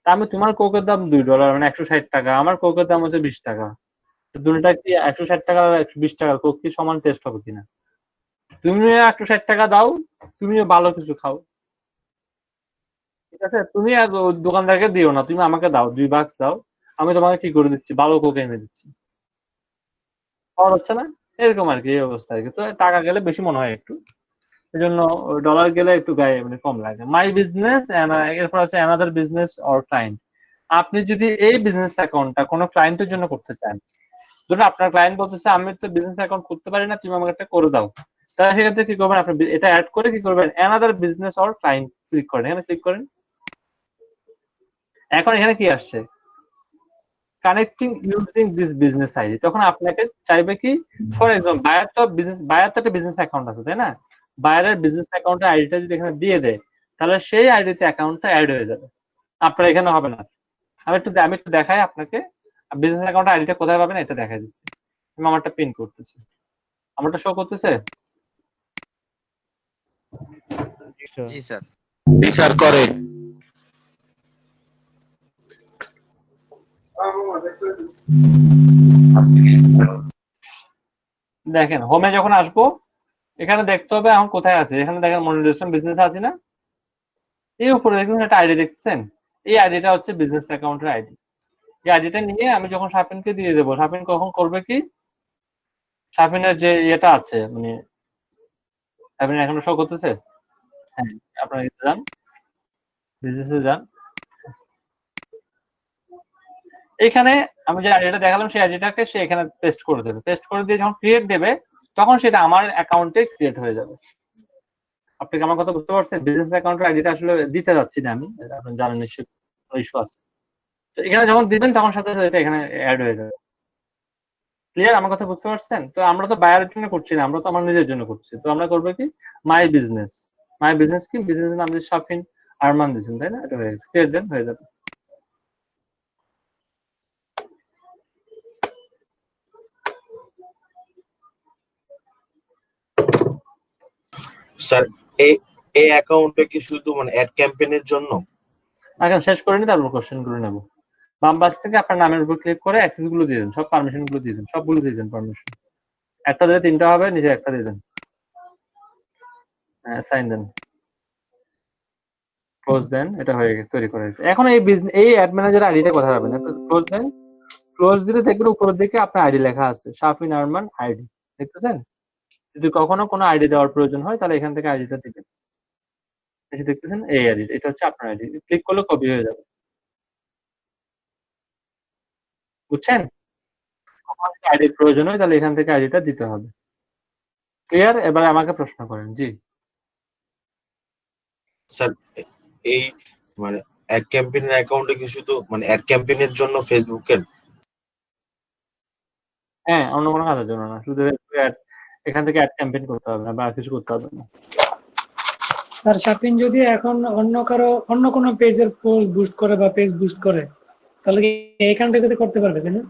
তা আমি তোমার কোকের দাম $2 মানে 160 টাকা, আমার কোকের দাম হচ্ছে 20 টাকা। তো দুটোটা কি 160 টাকা আর 120 টাকার কোক কি সমান টেস্ট হবে কিনা? তুমিও 160 টাকা দাও, তুমিও ভালো কিছু খাও, ঠিক আছে? তুমি আর দোকানদারকে দিও না, তুমি আমাকে দাও, $2 দাও, আমি তোমাকে কি করে দিচ্ছি, ভালো কোক এনে দিচ্ছি। পাওয়া যাচ্ছে না? এরকম আর কি, এই অবস্থা আর কি। তো টাকা গেলে বেশি মনে হয় একটু, এই জন্য ডলার গেলে একটু গায়ে মানে কম লাগে। মাই বিজনেস, এরপর আছে অ্যানাদার বিজনেস অর ক্লায়েন্ট। আপনি যদি এই বিজনেস অ্যাকাউন্টটা কোনো ক্লায়েন্টের জন্য করতে চান, ধরুন আপনার ক্লায়েন্ট বলতেছে আমি তো বিজনেস অ্যাকাউন্ট করতে পারি না, তুমি আমাকে একটা করে দাও, তাহলে সেক্ষেত্রে কি করবেন, আপনি এটা অ্যাড করে কি করবেন, another business or client click করেন, এখানে ক্লিক করেন। এখন এখানে কি আসছে, connecting using this business ID. তখন আপনাকে চাইবে কি, ফর এক্সাম্পল বায়ার তো একটা বিজনেস অ্যাকাউন্ট আছে, তাই না? বায়ারের বিজনেস অ্যাকাউন্টের আইডিটা যদি এখানে দিয়ে দেয়, তাহলে সেই আইডিতে অ্যাকাউন্টটা অ্যাড হয়ে যাবে, আপনার এখানে হবে না। আমি একটু দেখাই আপনাকে, বিজনেস অ্যাকাউন্টের আইডিটা কোথায় পাবেন এটা দেখাই দিচ্ছি। আমি আমারটা পিন করতেছি, আমারটা শো করতেছে। জি স্যার। স্যার করে। দেখেন হোমে যখন আসবো, এখানে দেখতে হবে এখন কোথায় আছে, এখানে দেখেন মনিটাইজেশন বিজনেস আছে না, এই উপরে দেখুন একটা আইডি দেখছেন, এই আইডিটা হচ্ছে বিজনেস অ্যাকাউন্টের আইডি। এই আইডিটা নিয়ে আমি যখন শাফিনকে দিয়ে দেবো, শাফিন কখন করবে কি, শাফিনের যে ইয়েটা আছে মানে শাফিন এখনো শো করতেছে, হ্যাঁ, আপনারা যান বিজনেসে যান, এখানে আমি যে আইডিটা দেখালাম সেই আইডিটাকে সে এখানে পেস্ট করে দেবে, পেস্ট করে দিয়ে যখন ক্রিয়েট দেবে তখন সেটা আমার অ্যাকাউন্টে ক্রিয়েট হয়ে যাবে। আপনি কি আমার কথা বুঝতে পারছেন? বিজনেস অ্যাকাউন্টের আইডিটা আসলে দিতে যাচ্ছি না আমি, আপনি জানেন নিশ্চয়ই ইস্যু আছে। তো এখানে যখন দিবেন তখন সাথে সাথে এটা এখানে অ্যাড হয়ে যাবে। ক্লিয়ার? আমার কথা বুঝতে পারছেন? তো আমরা তো বায়ারের জন্য করছি না, আমরা তো আমার নিজের জন্য করছি। তো আমরা করবো কি, মাই বিজনেস। মাই বিজনেস কি, বিজনেসের নাম দিয়ে শাফিন আরমান দিয়েছেন, তাই না? এটা হয়ে গেছে, ক্লিয়ার দেন, হয়ে যাবে। স্যার এই অ্যাকাউন্টে কি শুধু মানে অ্যাড ক্যাম্পেইনের জন্য? এখন শেষ করে নি, তারপর কোশ্চেন গুলো নেবো। বাম পাশ থেকে আপনার নামের উপর ক্লিক করে অ্যাক্সেস গুলো দিয়ে দেন, সব পারমিশন গুলো দিয়ে দেন, সবগুলো দিয়ে দেন পারমিশন। একটা দিলে 3টা হবে, নিজে একটা দিয়ে দেন, সাইন দেন, ক্লোজ দেন, এটা হয়ে গেছে, তৈরি করে গেছে। এখন এই অ্যাড ম্যানেজার আইডিটা কোথায় পাবেন, ক্লোজ দেন, ক্লোজ দিলে দেখবেন উপরের দিকে আপনার আইডি লেখা আছে, শাফিন আরমান আইডি, দেখতেছেন? যদি কখনো কোনো আইডি দেওয়ার প্রয়োজন হয় তাহলে এখান থেকে আইডিটা দিবেন, এসে দেখতেছেন এই আইডি, এটা হচ্ছে আপনার আইডি, ক্লিক করলে কপি হয়ে যাবে, বুঝছেন? কখনো যদি আইডির প্রয়োজন হয় তাহলে এখান থেকে আইডিটা দিতে হবে। ক্লিয়ার? এবারে আমাকে প্রশ্ন করেন। জি স্যার এই মানে অ্যাড ক্যাম্পেইনের অ্যাকাউন্টে কি শুধু মানে অ্যাড ক্যাম্পেইনের জন্য ফেসবুকের? হ্যাঁ, অন্য কোনো কাজের জন্য না, শুধু এখান থেকে অ্যাড ক্যাম্পেইন করতে হবে না বা আর কিছু করতে হবে না। স্যার শাফিন যদি এখন অন্য কোনো পেজের পোস্ট বুস্ট করে বা পেজ বুস্ট করে, তাহলে কি এইখান থেকে করতে পারবে তাই না?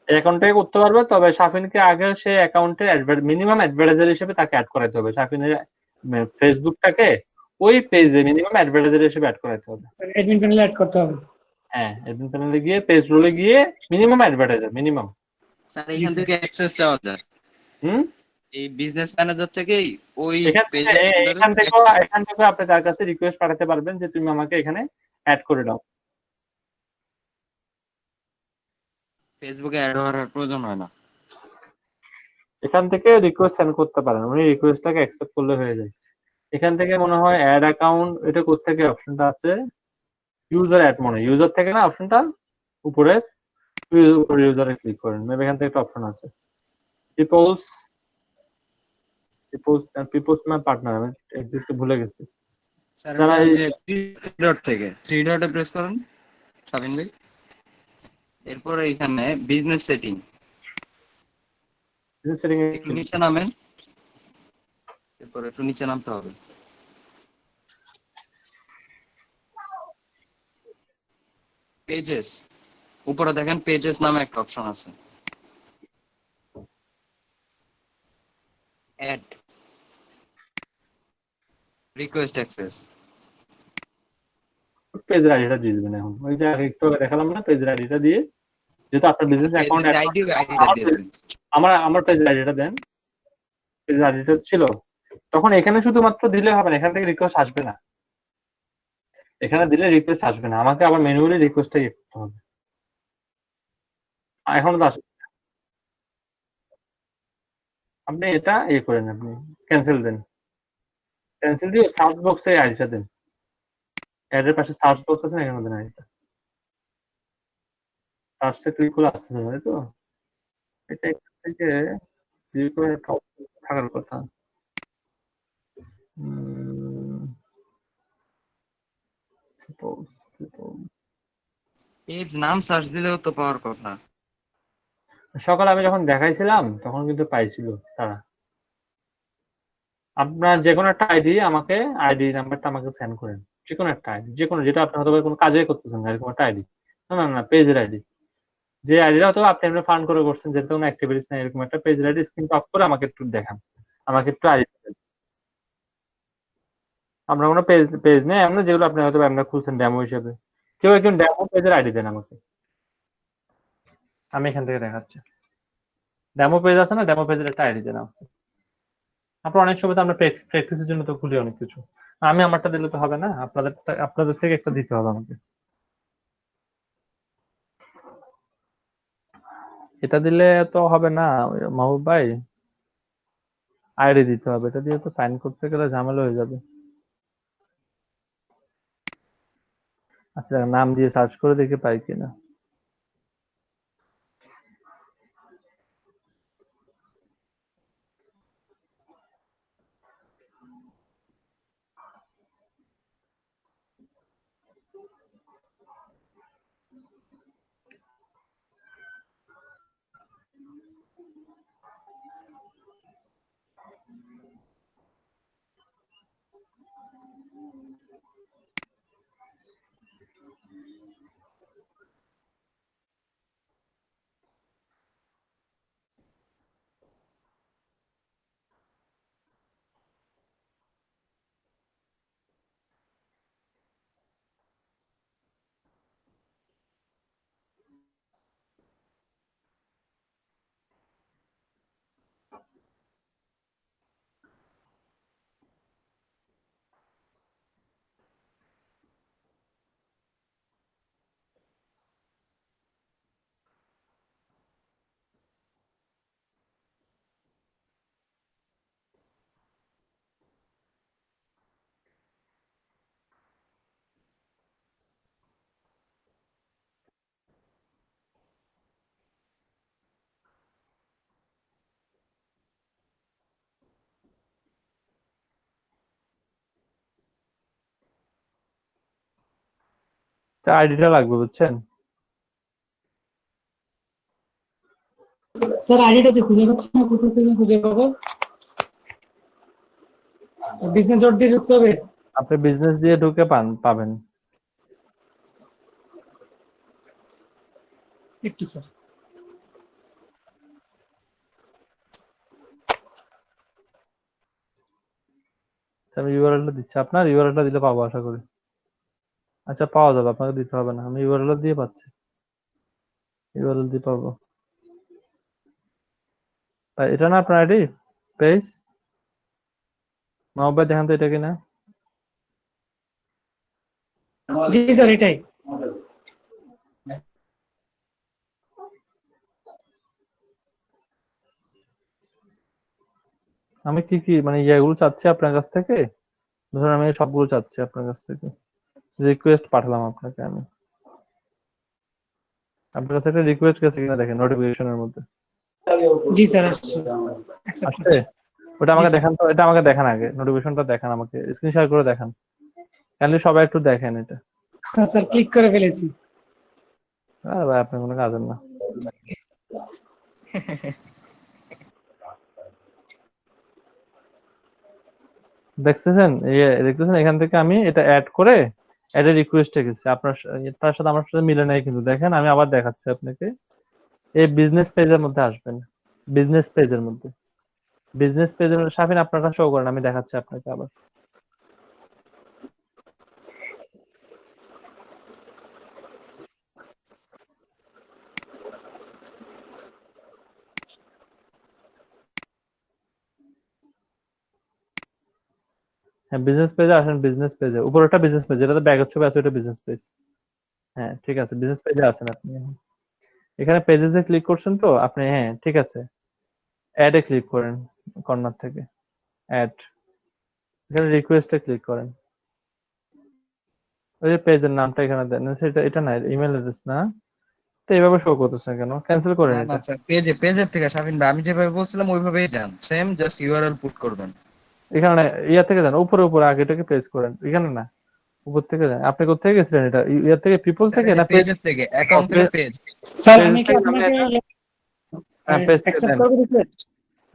এই অ্যাকাউন্ট থেকে করতে পারবে, তবে শাফিনকে আগে সে অ্যাকাউন্টে মিনিমাম অ্যাডভার্টাইজার হিসেবে তাকে অ্যাড করাতে হবে। শাফিনের ফেসবুকটাকে ওই পেজে মিনিমাম অ্যাডভার্টাইজার হিসেবে অ্যাড করাতে হবে। অ্যাডমিন প্যানেলে অ্যাড করতে হবে। হ্যাঁ, অ্যাডমিন প্যানেলে গিয়ে পেজ রোলে গিয়ে মিনিমাম অ্যাডভার্টাইজার মিনিমাম। স্যার এখান থেকে অ্যাক্সেস চাওয়া যায় হুম এই বিজনেস ম্যানেজার থেকেই ওই এখান পেজে এখান থেকে আপনি তার কাছে রিকোয়েস্ট পাঠাতে পারবেন যে তুমি আমাকে এখানে অ্যাড করে দাও। ফেসবুকে অ্যাড হওয়ার আর প্রয়োজন হয় না। এখান থেকে রিকোয়েস্ট সেন্ড করতে পারেন, উনি রিকোয়েস্টটাকে অ্যাকসেপ্ট করলে হয়ে যায়। এখান থেকে মনে হয় অ্যাড অ্যাকাউন্ট, এটা কোত্থেকে অপশনটা আছে, ইউজার অ্যাড মনে হয় ইউজার থেকে না অপশনটা উপরে, ইউজারে ক্লিক করেন, মেবি এখান থেকে একটা অপশন আছে পিপলস মাই পার্টনার, আমি এক্সাক্টলি ভুলে গেছি। স্যার যারা ওই এই- যে 3 ডট থেকে 3 ডটে প্রেস করেন শাবিন ভাই, এরপরে এখানে বিজনেস সেটিং সেটিং এ একটু নিচে নামেন, এরপরে একটু নিচে নামতে হবে। পেজেস, উপরে দেখেন পেজেস নামে একটা অপশন আছে, অ্যাড রিকোয়েস্ট অ্যাক্সেস। পেজের আইডিটা দিয়ে দিবেন এখন, ওই যে আগে একটু আগে দেখালাম না পেজের আইডিটা দিয়ে, যেহেতু আপনার বিজনেস অ্যাকাউন্ট আইডিটা দিয়ে দিন। আমার পেজের আইডিটা দেন, পেজের আইডিটা ছিল তখন এখানে শুধুমাত্র দিলে হবে না, এখান থেকে রিকোয়েস্ট আসবে না, এখানে দিলে রিকোয়েস্ট আসবে না, আমাকে আবার ম্যানুয়ালি রিকোয়েস্টটা ইয়ে করতে হবে। এখন তো আসবে, আপনি এটা ইয়ে করেন, আপনি ক্যান্সেল দেন, ক্যান্সেল দিয়ে সার্চ বক্সে আইডিটা দেন, অ্যাডের পাশে সার্চ বক্স আছে না, এখানে দেন আইডিটা, সার্চে ক্লিক করে আসতে হবে, তাই তো? এটা এখান থেকে ভিউ করে একটা option থাকার কথা। পেজ নাম সার্চ দিলেও তো পাওয়ার কথা। সকালে আমি যখন দেখাইছিলাম তখন কিন্তু পাইছিল তারা। আপনার যে কোনো একটা আইডি আমাকে, আইডি নাম্বারটা আমাকে সেন্ড করেন, যে কোনো একটা আইডি, যে কোনো, যেটা আপনি হয়তো কোনো কাজে করতেছেন না, এরকম একটা আইডি, না পেজের আইডি, যে আইডিটা হয়তো আপনি এমনি ফান্ড করে করছেন, যেটা কোনো অ্যাক্টিভিটিস না, এরকম একটা পেজের আইডি স্ক্রিন অফ করে আমাকে একটু দেখান, আমাকে একটু আইডি দেন। আমরা কোনো পেজ নেই এমন, যেগুলো আপনি হয়তো আপনার খুলছেন ডেমো হিসেবে, কেউ একজন ডেমো পেজের আইডি দেন আমাকে, আমি এখান থেকে দেখাচ্ছি। ডেমো পেজ আছে না, ডেমো পেজের একটা আইডি দেন আমাকে। আপনার অনেক সময় তো আমরা প্র্যাকটিসের জন্য তো খুলি অনেক কিছু, আমি আমারটা দিলে তো হবে না, আপনাদের থেকে একটা দিতে হবে আমাকে। এটা দিলে তো হবে না মাহবুব ভাই, আইডি দিতে হবে, এটা দিয়ে তো সাইন করতে গেলে ঝামেলা হয়ে যাবে। আচ্ছা নাম দিয়ে সার্চ করে দেখে পাই কিনা। আইডিটা লাগবে বুঝছেন। স্যার আইডিটা যে খুঁজে পাচ্ছি না, কোথা থেকে খুঁজে পাবো? বিজনেস ডট দিয়ে ঢুকতে হবে। আপনি বিজনেস দিয়ে ঢুকে পাবেন। একটু স্যার আমি ইউআরএলটা দিচ্ছি, আপনার ইউআরএলটা দিলে পাবো আশা করি। আচ্ছা পাওয়া যাবে, আপনাকে দিতে হবে না, আমি ইউআরএল দিয়ে পাচ্ছি, ইউআরএল দিয়ে পাবো। এটা না আপনার আইডি পেজ? মাহবুব ভাই দেখান তো এটা কিনা। জি স্যার এটাই। আমি কি কি মানে ইয়েগুলো চাচ্ছি আপনার কাছ থেকে, ধরুন আমি সবগুলো চাচ্ছি আপনার কাছ থেকে, রিকোয়েস্ট পাঠালাম আপনাকে আমি, আপনার কাছে একটা রিকোয়েস্ট গেছে কিনা দেখেন নোটিফিকেশনের মধ্যে জি স্যার আসছে, অ্যাকসেপ্ট আসছে। করছি। ওটা জি আমাকে স্যার। দেখান তো, এটা আমাকে দেখান আগে, নোটিফিকেশনটা দেখান আমাকে, স্ক্রিন শেয়ার করে দেখান, কাইন্ডলি সবাই একটু দেখেন এটা। হ্যাঁ স্যার ক্লিক করে ফেলেছি। আরে ভাই আপনার কোনো কাজের না। দেখতেছেন দেখতেছেন এখান থেকে আমি এটা অ্যাড করে অ্যাডে রিকোয়েস্টে গেছি, তার সাথে আমার সাথে মিলে নাই, কিন্তু দেখেন আমি আবার দেখাচ্ছি আপনাকে, এই বিজনেস পেজের মধ্যে আসবেন, বিজনেস পেজের মধ্যে, বিজনেস পেজের মধ্যে শাফিন আপনারটা শো করেন, আমি দেখাচ্ছি আপনাকে আবার। হ্যাঁ বিজনেস পেজে আসেন, বিজনেস পেজে উপরেরটা বিজনেস পেজ, যেটাতে ব্যাগের ছবি আছে ওটা বিজনেস পেজ। হ্যাঁ ঠিক আছে, বিজনেস পেজে আছেন আপনি, এখানে পেজেসে ক্লিক করছেন তো আপনি, হ্যাঁ ঠিক আছে, অ্যাডে ক্লিক করেন, কর্নার থেকে অ্যাড, এখানে রিকোয়েস্টে ক্লিক করেন, ওই যে পেজের নামটা এখানে দেন, সেটা এটা না, ইমেল অ্যাড্রেস না, তো এইভাবে শো করতেছে কেন, ক্যান্সেল করেন না না এটা। স্যার, পেজের থেকে শাফিন ভাই আমি যেভাবে বলছিলাম ওইভাবেই যান, সেম জাস্ট ইউআরএল পুট করবেন। এখানে ইয়া থেকে দেন, উপরে উপরে আগেটাকে প্রেস করেন, এখানে না, উপর থেকে দেন। আপনি কোথা থেকে গেছিলেন, এটা ইয়া থেকে, পিপল স্যার থেকে এই যে না পেজ? পেজের থেকে, অ্যাকাউন্ট থেকে পেজ। স্যার পেজ আমি কি থেকে নামে আপনাকে এটা, হ্যাঁ পেজ থেকে অ্যাকসেপ্ট দেন, করব রিকোয়েস্ট?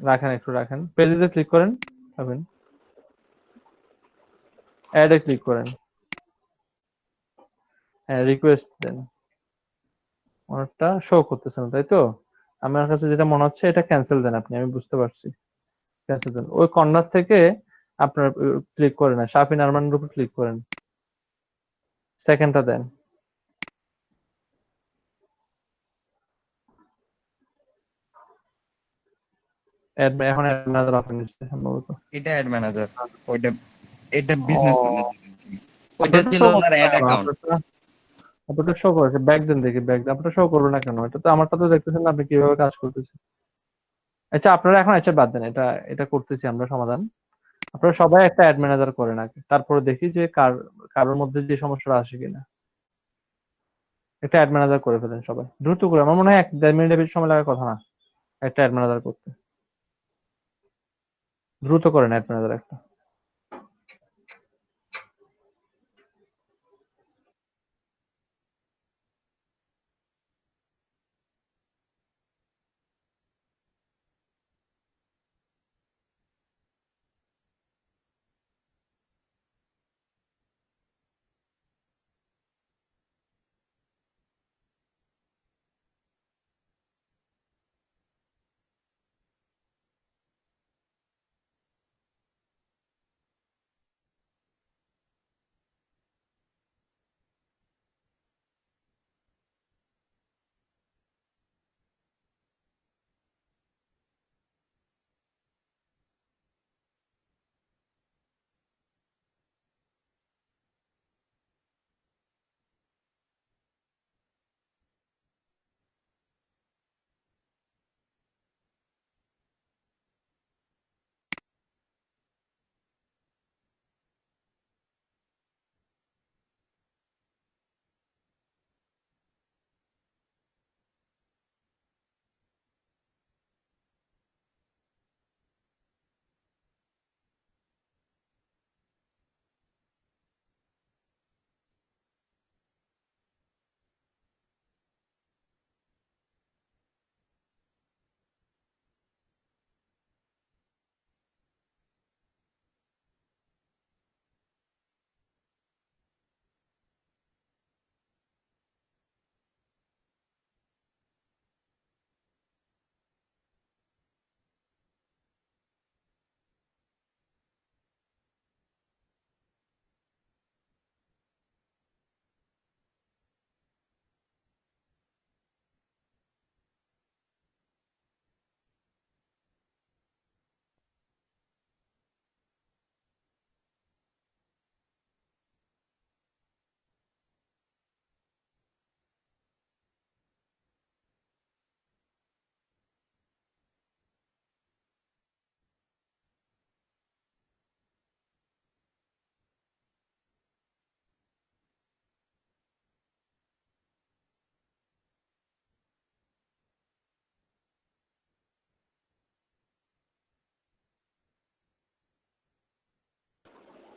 রাখেন একটু রাখেন, পেজে ক্লিক করেন, পাবেন, অ্যাডে ক্লিক করেন, হ্যাঁ রিকোয়েস্ট দেন, ওনারটা শো করতেছে না তাই তো, আমার কাছে যেটা মনে হচ্ছে এটা ক্যান্সেল দেন আপনি, আমি বুঝতে পারছি, ক্যান্সেল দেন, ওই কর্নার থেকে আপনার ক্লিক করেন না, শাফিন আরমানের উপর ক্লিক করেন, সেকেন্ডটা দেন, এখন অ্যাড ম্যানেজার ওপেন হচ্ছে সম্ভবত। এটা অ্যাড ম্যানেজার, ওইটা এটা ও বিজনেস ম্যানেজার। ওইটা আপনারটা ছিল শো ওনার করতেছে না অ্যাড কেন, অ্যাকাউন্ট। আপনারটা শো করেছে, ব্যাক দেন দেখি, ব্যাক দেন, আপনারটা শো করবে না কেন, এটা তো আমারটা তো দেখতেছেন না আপনি কিভাবে কাজ করতেছেন। আচ্ছা আপনারা এখন আচ্ছা বাদ দেন, এটা এটা করতেছি আমরা সমাধান, আপনারা সবাই একটা অ্যাড ম্যানেজার করেন আগে, তারপরে দেখি যে কারোর মধ্যে যে সমস্যাটা আসে কিনা, একটা অ্যাড ম্যানেজার করে ফেলেন সবাই দ্রুত করে, আমার মনে হয় 1-1.5 মিনিটের বেশি সময় লাগার কথা না একটা অ্যাড ম্যানেজার করতে, দ্রুত করেন অ্যাড ম্যানেজার একটা।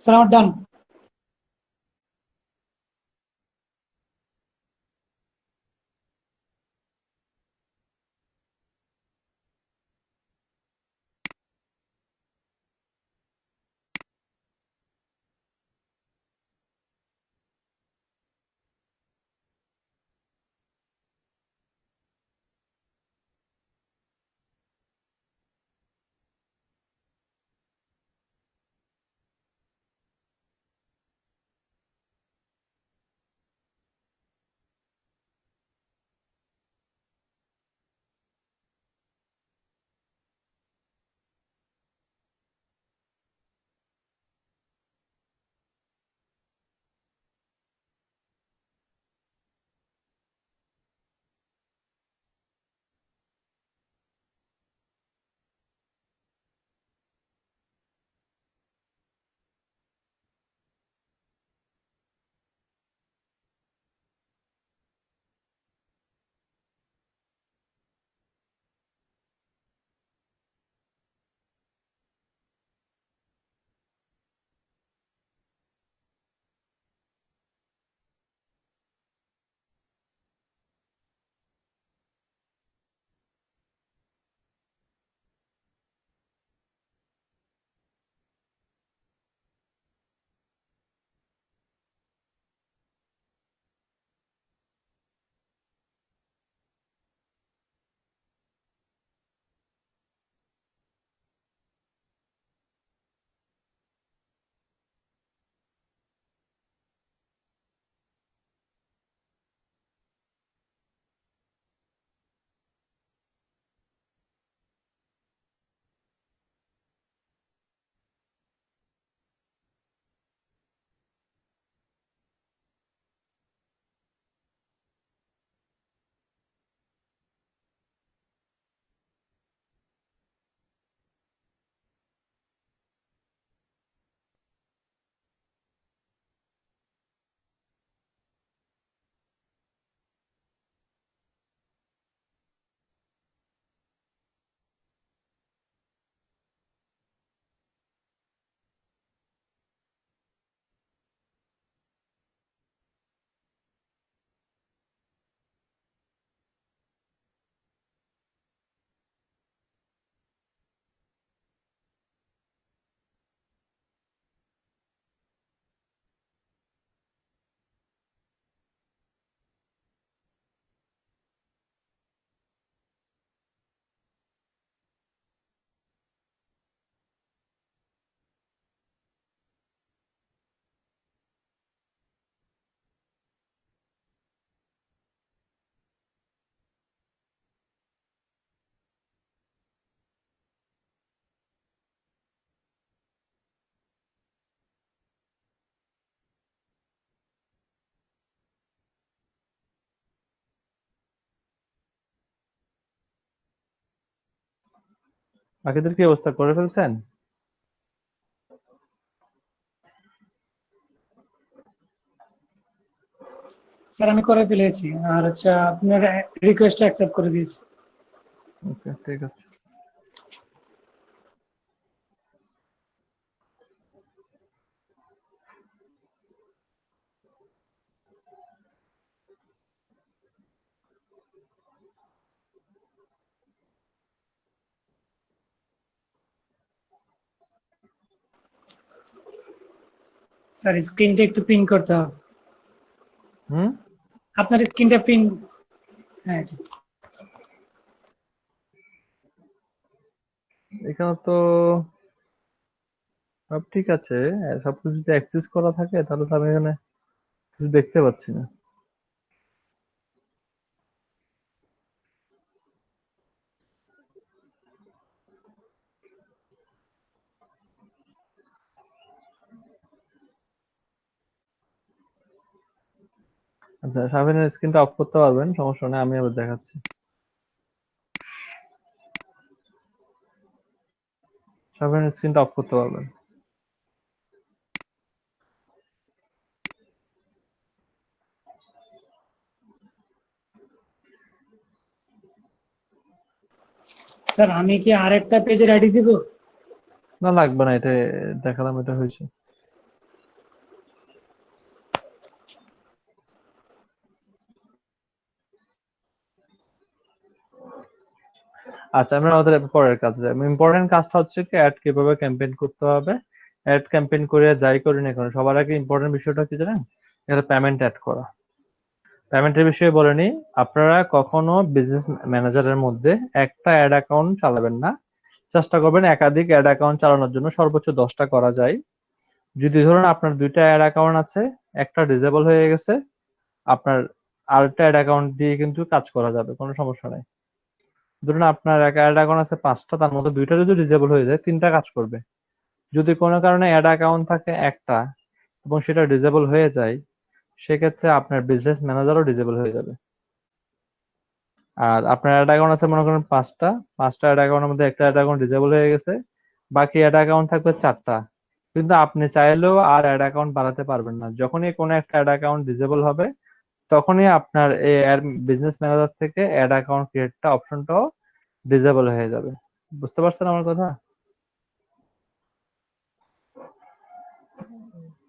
স্যার আমার ডান। বাকিদের কি অবস্থা করে ফেলছেন? স্যার আমি করে ফেলেছি, আর আচ্ছা আপনার রিকোয়েস্ট অ্যাকসেপ্ট করে দিয়েছি। ওকে, ঠিক আছে। স্যার স্ক্রিনটা একটু পিন করতে হবে। হুম, আপনার স্ক্রিনটা পিন। হ্যাঁ ঠিক। এখানে তো সব ঠিক আছে। সবকিছু যদি অ্যাক্সেস করা থাকে তাহলে তো আমি এখানে কিছু দেখতে পাচ্ছি না। আচ্ছা, শাহিনের স্ক্রিনটা অফ করতে পারবেন? সমস্যা নেই, আমি আবার দেখাচ্ছি। শাহিনের স্ক্রিনটা অফ করতে পারবেন? স্যার আমি কি আরেকটা পেজের আইডি দিব? না, লাগবে না, এটা দেখালাম, এটা হয়েছে। আচ্ছা, আমরা আমাদের পরের কাজে যাই। ইম্পর্টেন্ট কাজটা হচ্ছে কি অ্যাড কিভাবে ক্যাম্পেইন করতে হবে। অ্যাড ক্যাম্পেইন করে যাই করি না কেন সবার আগে ইম্পর্টেন্ট বিষয়টা কি জানেন? এটা পেমেন্ট অ্যাড করা। পেমেন্টের বিষয়ে বলে নিই, আপনারা কখনো বিজনেস ম্যানেজারের মধ্যে একটা অ্যাড অ্যাকাউন্ট চালাবেন না। চেষ্টা করবেন একাধিক অ্যাড অ্যাকাউন্ট চালানোর জন্য, সর্বোচ্চ 10টা করা যায়। যদি ধরুন আপনার 2টা অ্যাড অ্যাকাউন্ট আছে, একটা ডিসেবল হয়ে গেছে, আপনার আরেকটা অ্যাড অ্যাকাউন্ট দিয়ে কিন্তু কাজ করা যাবে, কোনো সমস্যা নাই। ধরুন আপনার অ্যাড অ্যাকাউন্ট আছে 5টা, তার মধ্যে 2টা যদি ডিসেবল হয়ে যায় 3টা কাজ করবে। যদি কোনো কারণে অ্যাড অ্যাকাউন্ট থাকে একটা এবং সেটা ডিসেবল হয়ে যায়, সেক্ষেত্রে আপনার বিজনেস ম্যানেজারও ডিসেবল হয়ে যাবে। আর আপনার অ্যাড অ্যাকাউন্ট আছে মনে করেন 5টা অ্যাড অ্যাকাউন্টের মধ্যে একটা অ্যাড অ্যাকাউন্ট ডিসেবল হয়ে গেছে, বাকি অ্যাড অ্যাকাউন্ট থাকবে 4টা, কিন্তু আপনি চাইলেও আর অ্যাড অ্যাকাউন্ট বাড়াতে পারবেন না। যখনই কোনো একটা অ্যাড অ্যাকাউন্ট ডিসেবল হবে, তখনই আপনার এই বিজনেস ম্যানেজার থেকে অ্যাড অ্যাকাউন্ট ক্রিয়েটটা অপশনটাও ডিসেবল হয়ে যাবে। বুঝতে পারছেন আমার কথা?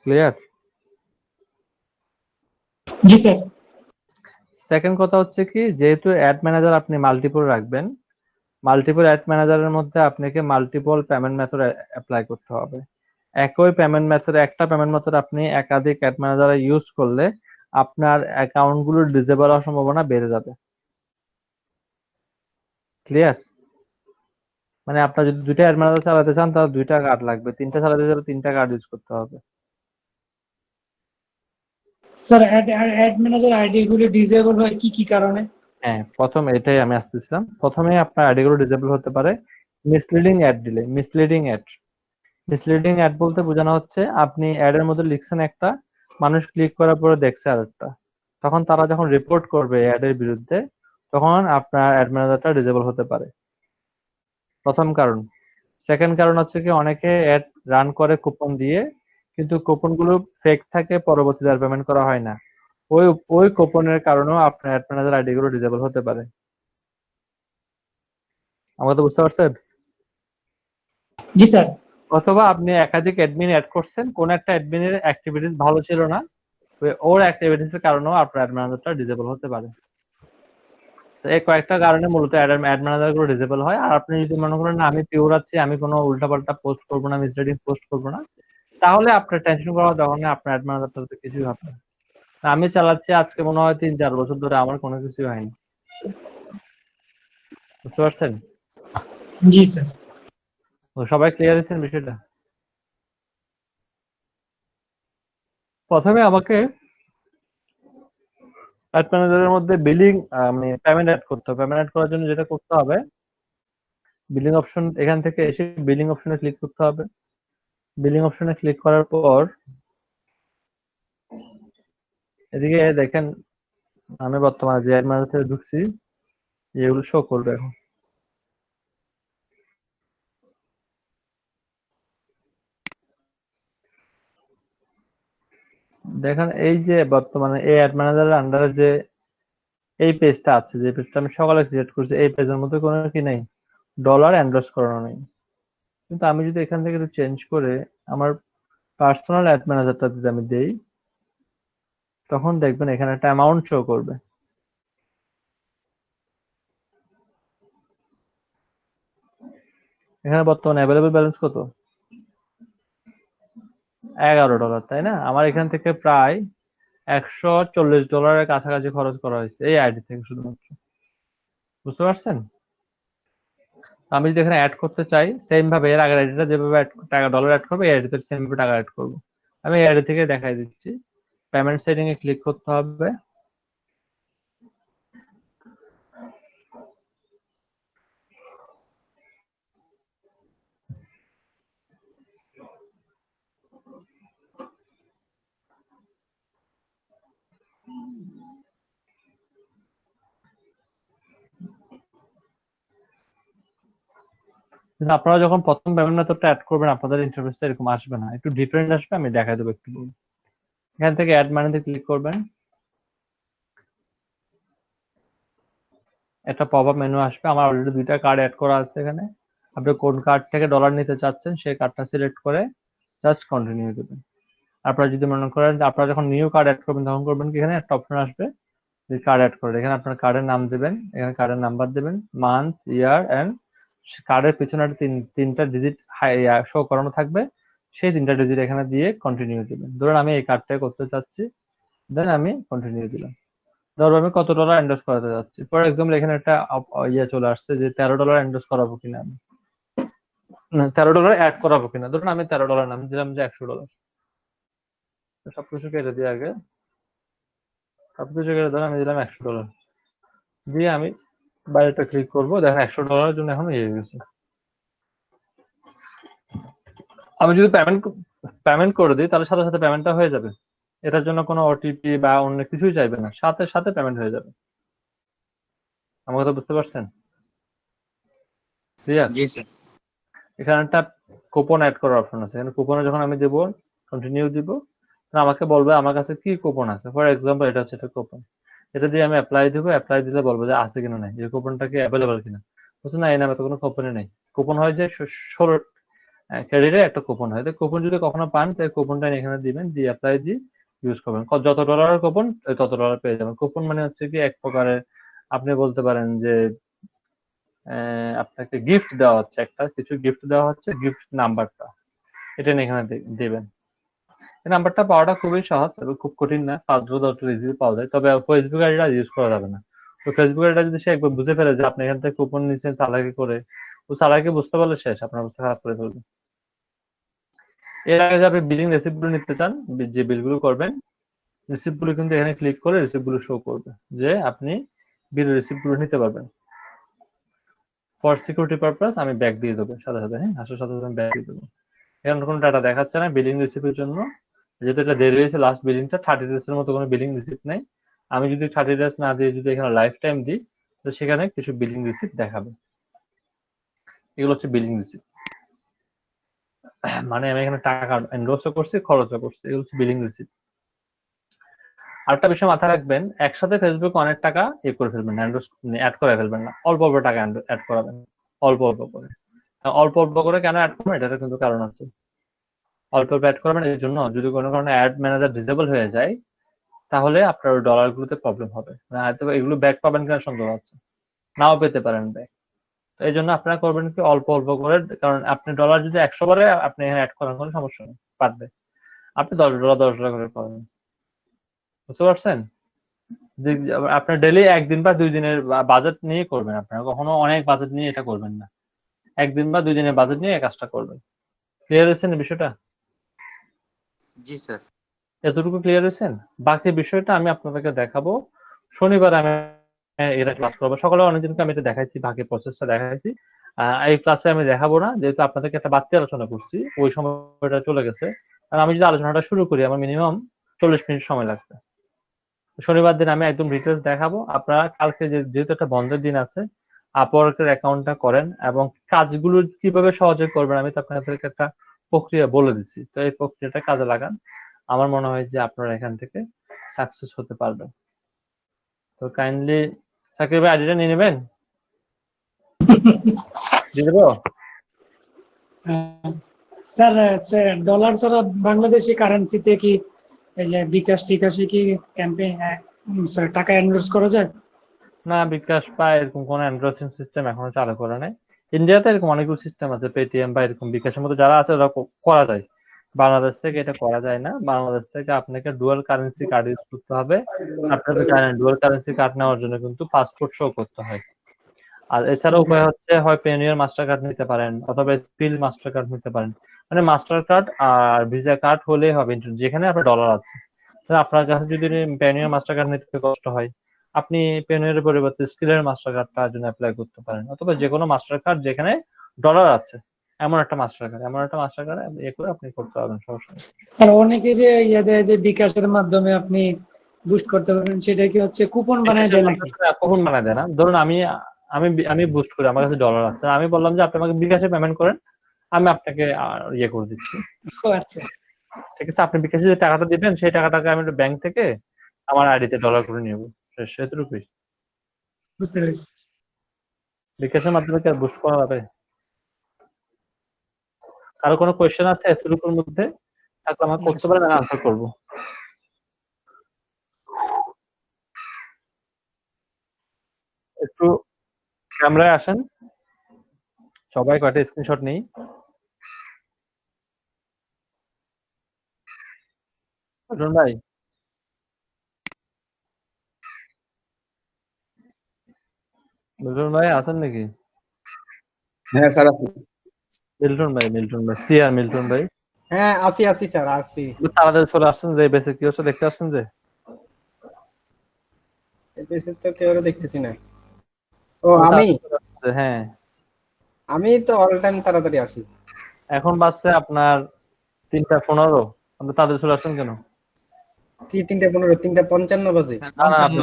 ক্লিয়ার? জি স্যার। সেকেন্ড কথা হচ্ছে কি, যেহেতু অ্যাড ম্যানেজার আপনি মাল্টিপল রাখবেন, মাল্টিপল অ্যাড ম্যানেজারের মধ্যে আপনাকে মাল্টিপল পেমেন্ট মেথড অ্যাপ্লাই করতে হবে। একই পেমেন্ট মেথড, একটা পেমেন্ট মেথড আপনি একাধিক অ্যাড ম্যানেজারে ইউজ করলে আপনার অ্যাকাউন্টগুলোর ডিসেবল হওয়ার সম্ভাবনা বেড়ে যাবে। ক্লিয়ার? মানে আপনার যদি 2টা অ্যাড ম্যানেজার চালাতে চান তাহলে 2টা কার্ড লাগবে, 3টা চালাতে চাইলে 3টা কার্ড ইউজ করতে হবে। স্যার অ্যাড ম্যানেজার আইডি গুলি ডিসেবল হয় কি কি কারণে? হ্যাঁ, প্রথম এটাই আমি আসতেছিলাম। প্রথমে আপনার আইডি গুলো ডিসেবল হতে পারে মিসলিডিং অ্যাড দিলে। মিসলিডিং অ্যাড বলতে বোঝানো হচ্ছে আপনি অ্যাড এর মধ্যে লিখছেন একটা, মানুষ ক্লিক করার পরে দেখছে আরেকটা, তখন তারা যখন রিপোর্ট করবে অ্যাড এর বিরুদ্ধে, তখন আপনার অ্যাড ম্যানেজারটা ডিসেবল হতে পারে। প্রথম কারণ। সেকেন্ড কারণ হচ্ছে কি, অনেকে অ্যাড রান করে কুপন দিয়ে, কিন্তু কুপন গুলো ফেক থাকে, পরবর্তীতে আর পেমেন্ট করা হয় না। ওই ওই কুপনের কারণেও আপনার অ্যাড ম্যানেজার আইডি গুলো ডিসেবল হতে পারে। আমার তো বুঝতে পারছেন? জি স্যার। অথবা আপনি একাধিক অ্যাডমিন অ্যাড করছেন, কোন একটা অ্যাডমিনের অ্যাক্টিভিটিস ভালো ছিল না, ওর অ্যাক্টিভিটিস এর কারণেও আপনার অ্যাড ম্যানেজারটা ডিসেবল হতে পারে। তো এই কয়েকটা কারণে মূলত অ্যাড ম্যানেজার গুলো ডিসেবল হয়। আর আপনি যদি মনে করেন না আমি পিওর আছি, আমি কোনো উল্টাপাল্টা পোস্ট করবো না, মিসলিডিং পোস্ট করবো না, তাহলে আপনার টেনশন করার দরকার নেই, আপনার অ্যাড ম্যানেজারটা তো কিছুই হবে না। আমি চালাচ্ছি আজকে মনে হয় 3-4 বছর ধরে, আমার কোনো কিছুই হয়নি। বুঝতে পারছেন? জি স্যার। তো সবাই ক্লিয়ার হয়েছেন বিষয়টা? প্রথমে আমাকে অ্যাড ম্যানেজারের মধ্যে বিলিং মানে পেমেন্ট অ্যাড করতে হবে। পেমেন্ট অ্যাড করার জন্য যেটা করতে হবে, বিলিং অপশন, এখান থেকে এসে বিলিং অপশনে ক্লিক করতে হবে। বিলিং অপশনে ক্লিক করার পর এদিকে দেখেন আমি বর্তমানে যে অ্যাড ম্যানেজার থেকে ঢুকছি, এগুলো শো করবে এখন। দেখেন এই যে বর্তমানে এই অ্যাড ম্যানেজারের আন্ডারে যে এই পেজটা আছে, যে পেজটা আমি সকালে ক্রিয়েট করছি, এই পেজের মধ্যে কোনো কি নেই, ডলার এন্ডোর্স করানো নেই। কিন্তু আমি যদি এখান থেকে একটু চেঞ্জ করে আমার পার্সোনাল অ্যাড ম্যানেজারটা যদি আমি দেই, তখন দেখবেন এখানে একটা অ্যামাউন্ট শো করবে। এখানে বর্তমানে অ্যাভেলেবল ব্যালেন্স কত? $11, তাই না? আমার এখান থেকে প্রায় $140 কাছাকাছি খরচ করা হয়েছে এই আইডি থেকে শুধুমাত্র। বুঝতে পারছেন? আমি যদি এখানে অ্যাড করতে চাই, সেম ভাবে এর আগের আইডিটা যেভাবে টাকা ডলার অ্যাড করবে, এই আইডিতে সেম ভাবে টাকা অ্যাড করবো। আমি এই আইডি থেকে দেখাই দিচ্ছি। পেমেন্ট সেটিং এ ক্লিক করতে হবে। কিন্তু আপনারা যখন প্রথম পেমেন্ট মেথডটা অ্যাড করবেন, আপনাদের ইন্টারফেসটা এরকম আসবে না, একটু ডিফারেন্ট আসবে। আমি দেখাই দেবো একটু। এখান থেকে অ্যাড মানিতে ক্লিক করবেন, একটা পপআপ মেনু আসবে। আমার অলরেডি 2টা কার্ড অ্যাড করা আছে এখানে। আপনি কোন কার্ড থেকে ডলার নিতে চাচ্ছেন সেই কার্ডটা সিলেক্ট করে জাস্ট কন্টিনিউ দেবেন। আপনারা যদি মনে করেন যে আপনারা যখন নিউ কার্ড অ্যাড করবেন, তখন করবেন কি, এখানে একটা অপশন আসবে কার্ড অ্যাড করে এখানে আপনার কার্ডের নাম দিবেন, এখানে কার্ডের নাম্বার দিবেন, মান্থ, ইয়ার এন্ড কার্ডের পিছনে একটা তিনটা ডিজিট শো করানো থাকবে, সেই তিনটা ডিজিট এখানে দিয়ে কন্টিনিউ দিবেন। ধরুন আমি এই কার্ডটা করতে চাচ্ছি, দেন আমি কন্টিনিউ দিলাম। ধরো আমি কত ডলার এন্ডোর্স করাতে যাচ্ছি, ফর এক্সাম্পল এখানে একটা চলে আসছে যে $13 এন্ডোর্স করাবো কিনা, আমি $13 অ্যাড করাবো কিনা। ধরুন আমি $13 নাম দিলাম যে $100। সবকিছু কেটে দিয়ে আগে সবকিছু কেটে ধরো আমি দিলাম $100 দিয়ে আমি বাইরেটা ক্লিক করবো, দেখেন $100 জন্য এখন ইয়ে গেছে। আমি যদি পেমেন্ট করে দিই তাহলে সাথে সাথে পেমেন্টটা হয়ে যাবে, এটার জন্য কোনো ওটিপি বা অন্য কিছুই চাইবে না, সাথে সাথে পেমেন্ট হয়ে যাবে। আমার কথা বুঝতে পারছেন? ক্লিয়ার? জি স্যার। এখানে একটা কুপন অ্যাড করার অপশন আছে, এখানে কুপনে যখন আমি দেবো কন্টিনিউ দিব, আমাকে বলবে আমার কাছে কি কুপন আছে। ফর এক্সাম্পল এটা হচ্ছে একটা কুপন, এটা দিয়ে আমি অ্যাপ্লাই দিব, অ্যাপ্লাই দিলে বলবো যে আছে কিনা নাই, এই কুপনটা কি অ্যাভেলেবল কিনা। বুঝছো না, এই নামে তো কোনো কুপনই নেই। কুপন হয় যে 16 ক্রেডিটের একটা কুপন হয়, তো কুপন যদি কখনো পান তাই কুপনটা এখানে দিবেন, দিয়ে অ্যাপ্লাই দিয়ে ইউজ করবেন। যত ডলারের কুপন তত ডলার পেয়ে যাবেন। কুপন মানে হচ্ছে কি এক প্রকারের আপনি বলতে পারেন যে আপনাকে গিফট দেওয়া হচ্ছে, একটা কিছু গিফট দেওয়া হচ্ছে, গিফট নাম্বারটা এটা নিয়ে এখানে দিবেন। এই নাম্বারটা পাওয়াটা খুবই সহজ এবং খুব কঠিন না, 5-10 ইজিলি পাওয়া যায়। তবে ফেসবুক আইডিটা ইউজ করা যাবে না। তো ফেসবুক আইডিটা যদি সে একবার বুঝে ফেলে যে আপনি এখান থেকে কুপন নিচ্ছেন চালাকি করে, ও চালাকি বুঝতে পারলে শেষ, আপনার অবস্থা খারাপ করে ফেলবে। এর আগে যে আপনি বিলিং রিসিপ্ট গুলো নিতে চান, যে বিলগুলো করবেন, রিসিপ্ট গুলো কিন্তু এখানে ক্লিক করে রিসিপ্ট গুলো শো করবে যে আপনি বিল রিসিপ্ট গুলো নিতে পারবেন। ফর সিকিউরিটি পারপাস আমি ব্যাক দিয়ে দেবো সাথে সাথে, হ্যাঁ আসার সাথে সাথে আমি ব্যাক দিয়ে দেবো। এখন কোনো ডাটা দেখাচ্ছে না বিলিং রিসিপ্টের জন্য, যেহেতু এটা দেরি হয়েছে, লাস্ট বিলিংটা 30 days এর মতো কোনো বিলিং রিসিপ্ট নেই। আমি যদি 30 days না দিয়ে যদি এখানে লাইফ টাইম দিই, তো সেখানে কিছু বিলিং রিসিপ্ট দেখাবে। এগুলো হচ্ছে বিলিং রিসিপ্ট, মানে আমি এখানে টাকা এনরোলও করছি, খরচও করছি, এগুলো হচ্ছে বিলিং রিসিপ্ট। আরেকটা বিষয় মাথায় রাখবেন, একসাথে ফেসবুক অনেক টাকা ইয়ে করে ফেলবেন না, অ্যাড করে ফেলবেন না, অল্প অল্প টাকা অ্যাড করাবেন, অল্প অল্প করে। অল্প অল্প করে কেন অ্যাড করবেন, এটার কিন্তু কারণ আছে। অল্প অল্প অ্যাড করবেন এর জন্য, যদি কোনো কারণে অ্যাড ম্যানেজার ডিসেবল হয়ে যায় তাহলে আপনার ডলার গুলোতে প্রবলেম হবে, হয়তো এগুলো ব্যাক পাবেন কিনা সন্দেহ আছে, নাও পেতে পারেন ব্যাক। তো এই জন্য আপনারা করবেন কি অল্প অল্প করে, কারণ আপনি ডলার যদি 100 বারে আপনি এখানে অ্যাড করার কোনো সমস্যা নেই, পারবে। আপনি $10 করে করবেন, বুঝতে পারছেন? আপনার ডেইলি 1 দিন বা 2 দিনের বাজেট নিয়ে করবেন, আপনারা কখনো অনেক বাজেট নিয়ে এটা করবেন না, 1 দিন বা 2 দিনের বাজেট নিয়ে এই কাজটা করবেন। ক্লিয়ার হয়েছেন বিষয়টা? জি স্যার। এতটুকু ক্লিয়ার হয়েছেন? বাকি বিষয়টা আমি আপনাদেরকে দেখাবো শনিবার, আমি এটা ক্লাস করবো। সকালে অনেকদিনকে আমি এটা দেখাইছি, বাকি প্রসেসটা দেখাইছি। এই ক্লাসে আমি দেখাবো না, যেহেতু আপনাদেরকে একটা বাড়তি আলোচনা করছি, ওই সময়টা চলে গেছে। আর আমি যদি আলোচনাটা শুরু করি আমার মিনিমাম 40 মিনিট সময় লাগবে। শনিবার দিন আমি একদম ডিটেলস দেখাবো। আপনারা কালকে যেহেতু একটা বন্ধের দিন আছে, আপওয়ার্কের অ্যাকাউন্টটা করেন এবং কাজগুলো কিভাবে সহজে করবেন আমি তো আপনাদেরকে একটা প্রক্রিয়া বলে দিচ্ছি, তো এই প্রক্রিয়াটা কাজে লাগান। আমার মনে হয় যে আপনারা এখান থেকে সাকসেস হতে পারবেন। তো কাইন্ডলি সাকিব ভাই আইডিটা নিয়ে নেবেন, দিয়ে দেবো। স্যার ডলার ছাড়া বাংলাদেশি কারেন্সিতে কি বিকাশ টিকাশে কি ক্যাম্পেইন টাকা এনরোল করা যায়? না, বিকাশ বা এরকম কোনো অ্যান্ড্রয়েড সিস্টেম এখনো চালু করা নাই। ইন্ডিয়াতে এরকম অনেকগুলো সিস্টেম আছে, পেটিএম বা এরকম বিকাশের মতো যারা আছে ওরা করা যায়। বাংলাদেশ থেকে এটা করা যায় না, বাংলাদেশ থেকে আপনাকে ডুয়াল কারেন্সি কার্ড ইউজ করতে হবে। আপনাদের জানেন ডুয়াল কারেন্সি কার্ড নেওয়ার জন্য কিন্তু পাসপোর্ট শো করতে হয়। আর এছাড়া উপায় হচ্ছে হয় পেনিয়ার মাস্টার কার্ড নিতে পারেন অথবা স্পিল মাস্টার কার্ড নিতে পারেন। মানে মাস্টার কার্ড আর ভিসা কার্ড হলেই হবে, যেখানে আপনার ডলার আছে। আপনার কাছে যদি পেনিয়ার মাস্টার কার্ড নিতে কষ্ট হয়, আপনি পেনিয়ারের পরিবর্তে স্কিলের মাস্টার কার্ডটার জন্য অ্যাপ্লাই করতে পারেন, অথবা যে কোনো মাস্টার কার্ড যেখানে ডলার আছে এমন একটা মাস্টার কার্ড এ করে আপনি করতে পারবেন, সমস্যা নেই। স্যার অনেকে যে ইয়ে দেয় যে বিকাশের মাধ্যমে আপনি বুস্ট করতে পারবেন, সেটা কি হচ্ছে কুপন বানায় দেয় নাকি? কুপন বানায় দেয় না। ধরুন আমি আমি আমি বুস্ট করি, আমার কাছে ডলার আছে, আমি বললাম যে আপনি আমাকে বিকাশে পেমেন্ট করেন, আমি আপনাকে ইয়ে করে দিচ্ছি। আচ্ছা ঠিক আছে, আপনি বিকাশে যে টাকাটা দিবেন সেই টাকাটাকে আমি ব্যাংক থেকে আমার আইডিতে ডলার করে নিব, সেটুকুই। বুঝতে পেরেছি। বিকাশের মাধ্যমে কি আর বুস্ট করা যাবে? কারো কোনো কোয়েশ্চেন আছে এতটুকুর মধ্যে? থাকলে আমাকে করতে পারেন, আমি আনসার করবো। একটু ক্যামেরায় আসেন, সবাই কয়টা স্ক্রিনশট নেই। মিল্টন ভাই, মিল্টন ভাই আছেন নাকি? হ্যাঁ স্যার মিল্টন ভাই, সিআর মিল্টন ভাই, হ্যাঁ আছি আছি স্যার আছি। তাড়াতাড়ি চলে আসছেন যে বেসে কি হচ্ছে দেখতে আসছেন যে। এপিসোড তো কেউ দেখতেছি না। ও আমি হ্যাঁ, আমি তো অল টাইম তাড়াতাড়ি আসি। এখন বাজছে আপনার 3:15। আপনি তাড়াতাড়ি চলে আসছেন কেন? কি 3:15 3:55 বাজে? না না, আপনি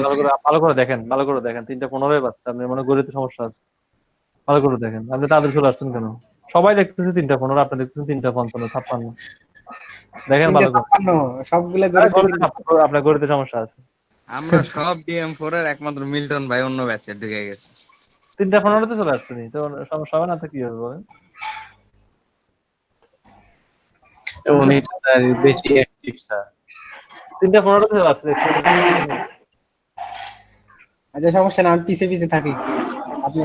ভালো করে দেখেন, ভালো করে দেখেন, 3:15 বাজছে। আপনি মনে গড়িতে সমস্যা আছে, ভালো করে দেখেন। আপনি তাড়াতাড়ি চলে আসছেন কেন? সবাই দেখতেছে 3:15, আপনি দেখতেছেন 3:55 56। দেখেন ভালো করে। 3:56 সবগুলা আপনার গড়িতে সমস্যা আছে। আমরা সব DM4 এর একমাত্র মিল্টন ভাই অন্য ব্যাচে ঢুকে গেছে। 3:15 চলে আসছেন, তো সমস্যা হবে না তো কি হবে বলেন? উনি তো স্যার বেশি অ্যাক্টিভ স্যার। 3:15 চলে আসছে। আচ্ছা সমস্যা না, আমি পিছে পিছে থাকি। আপনি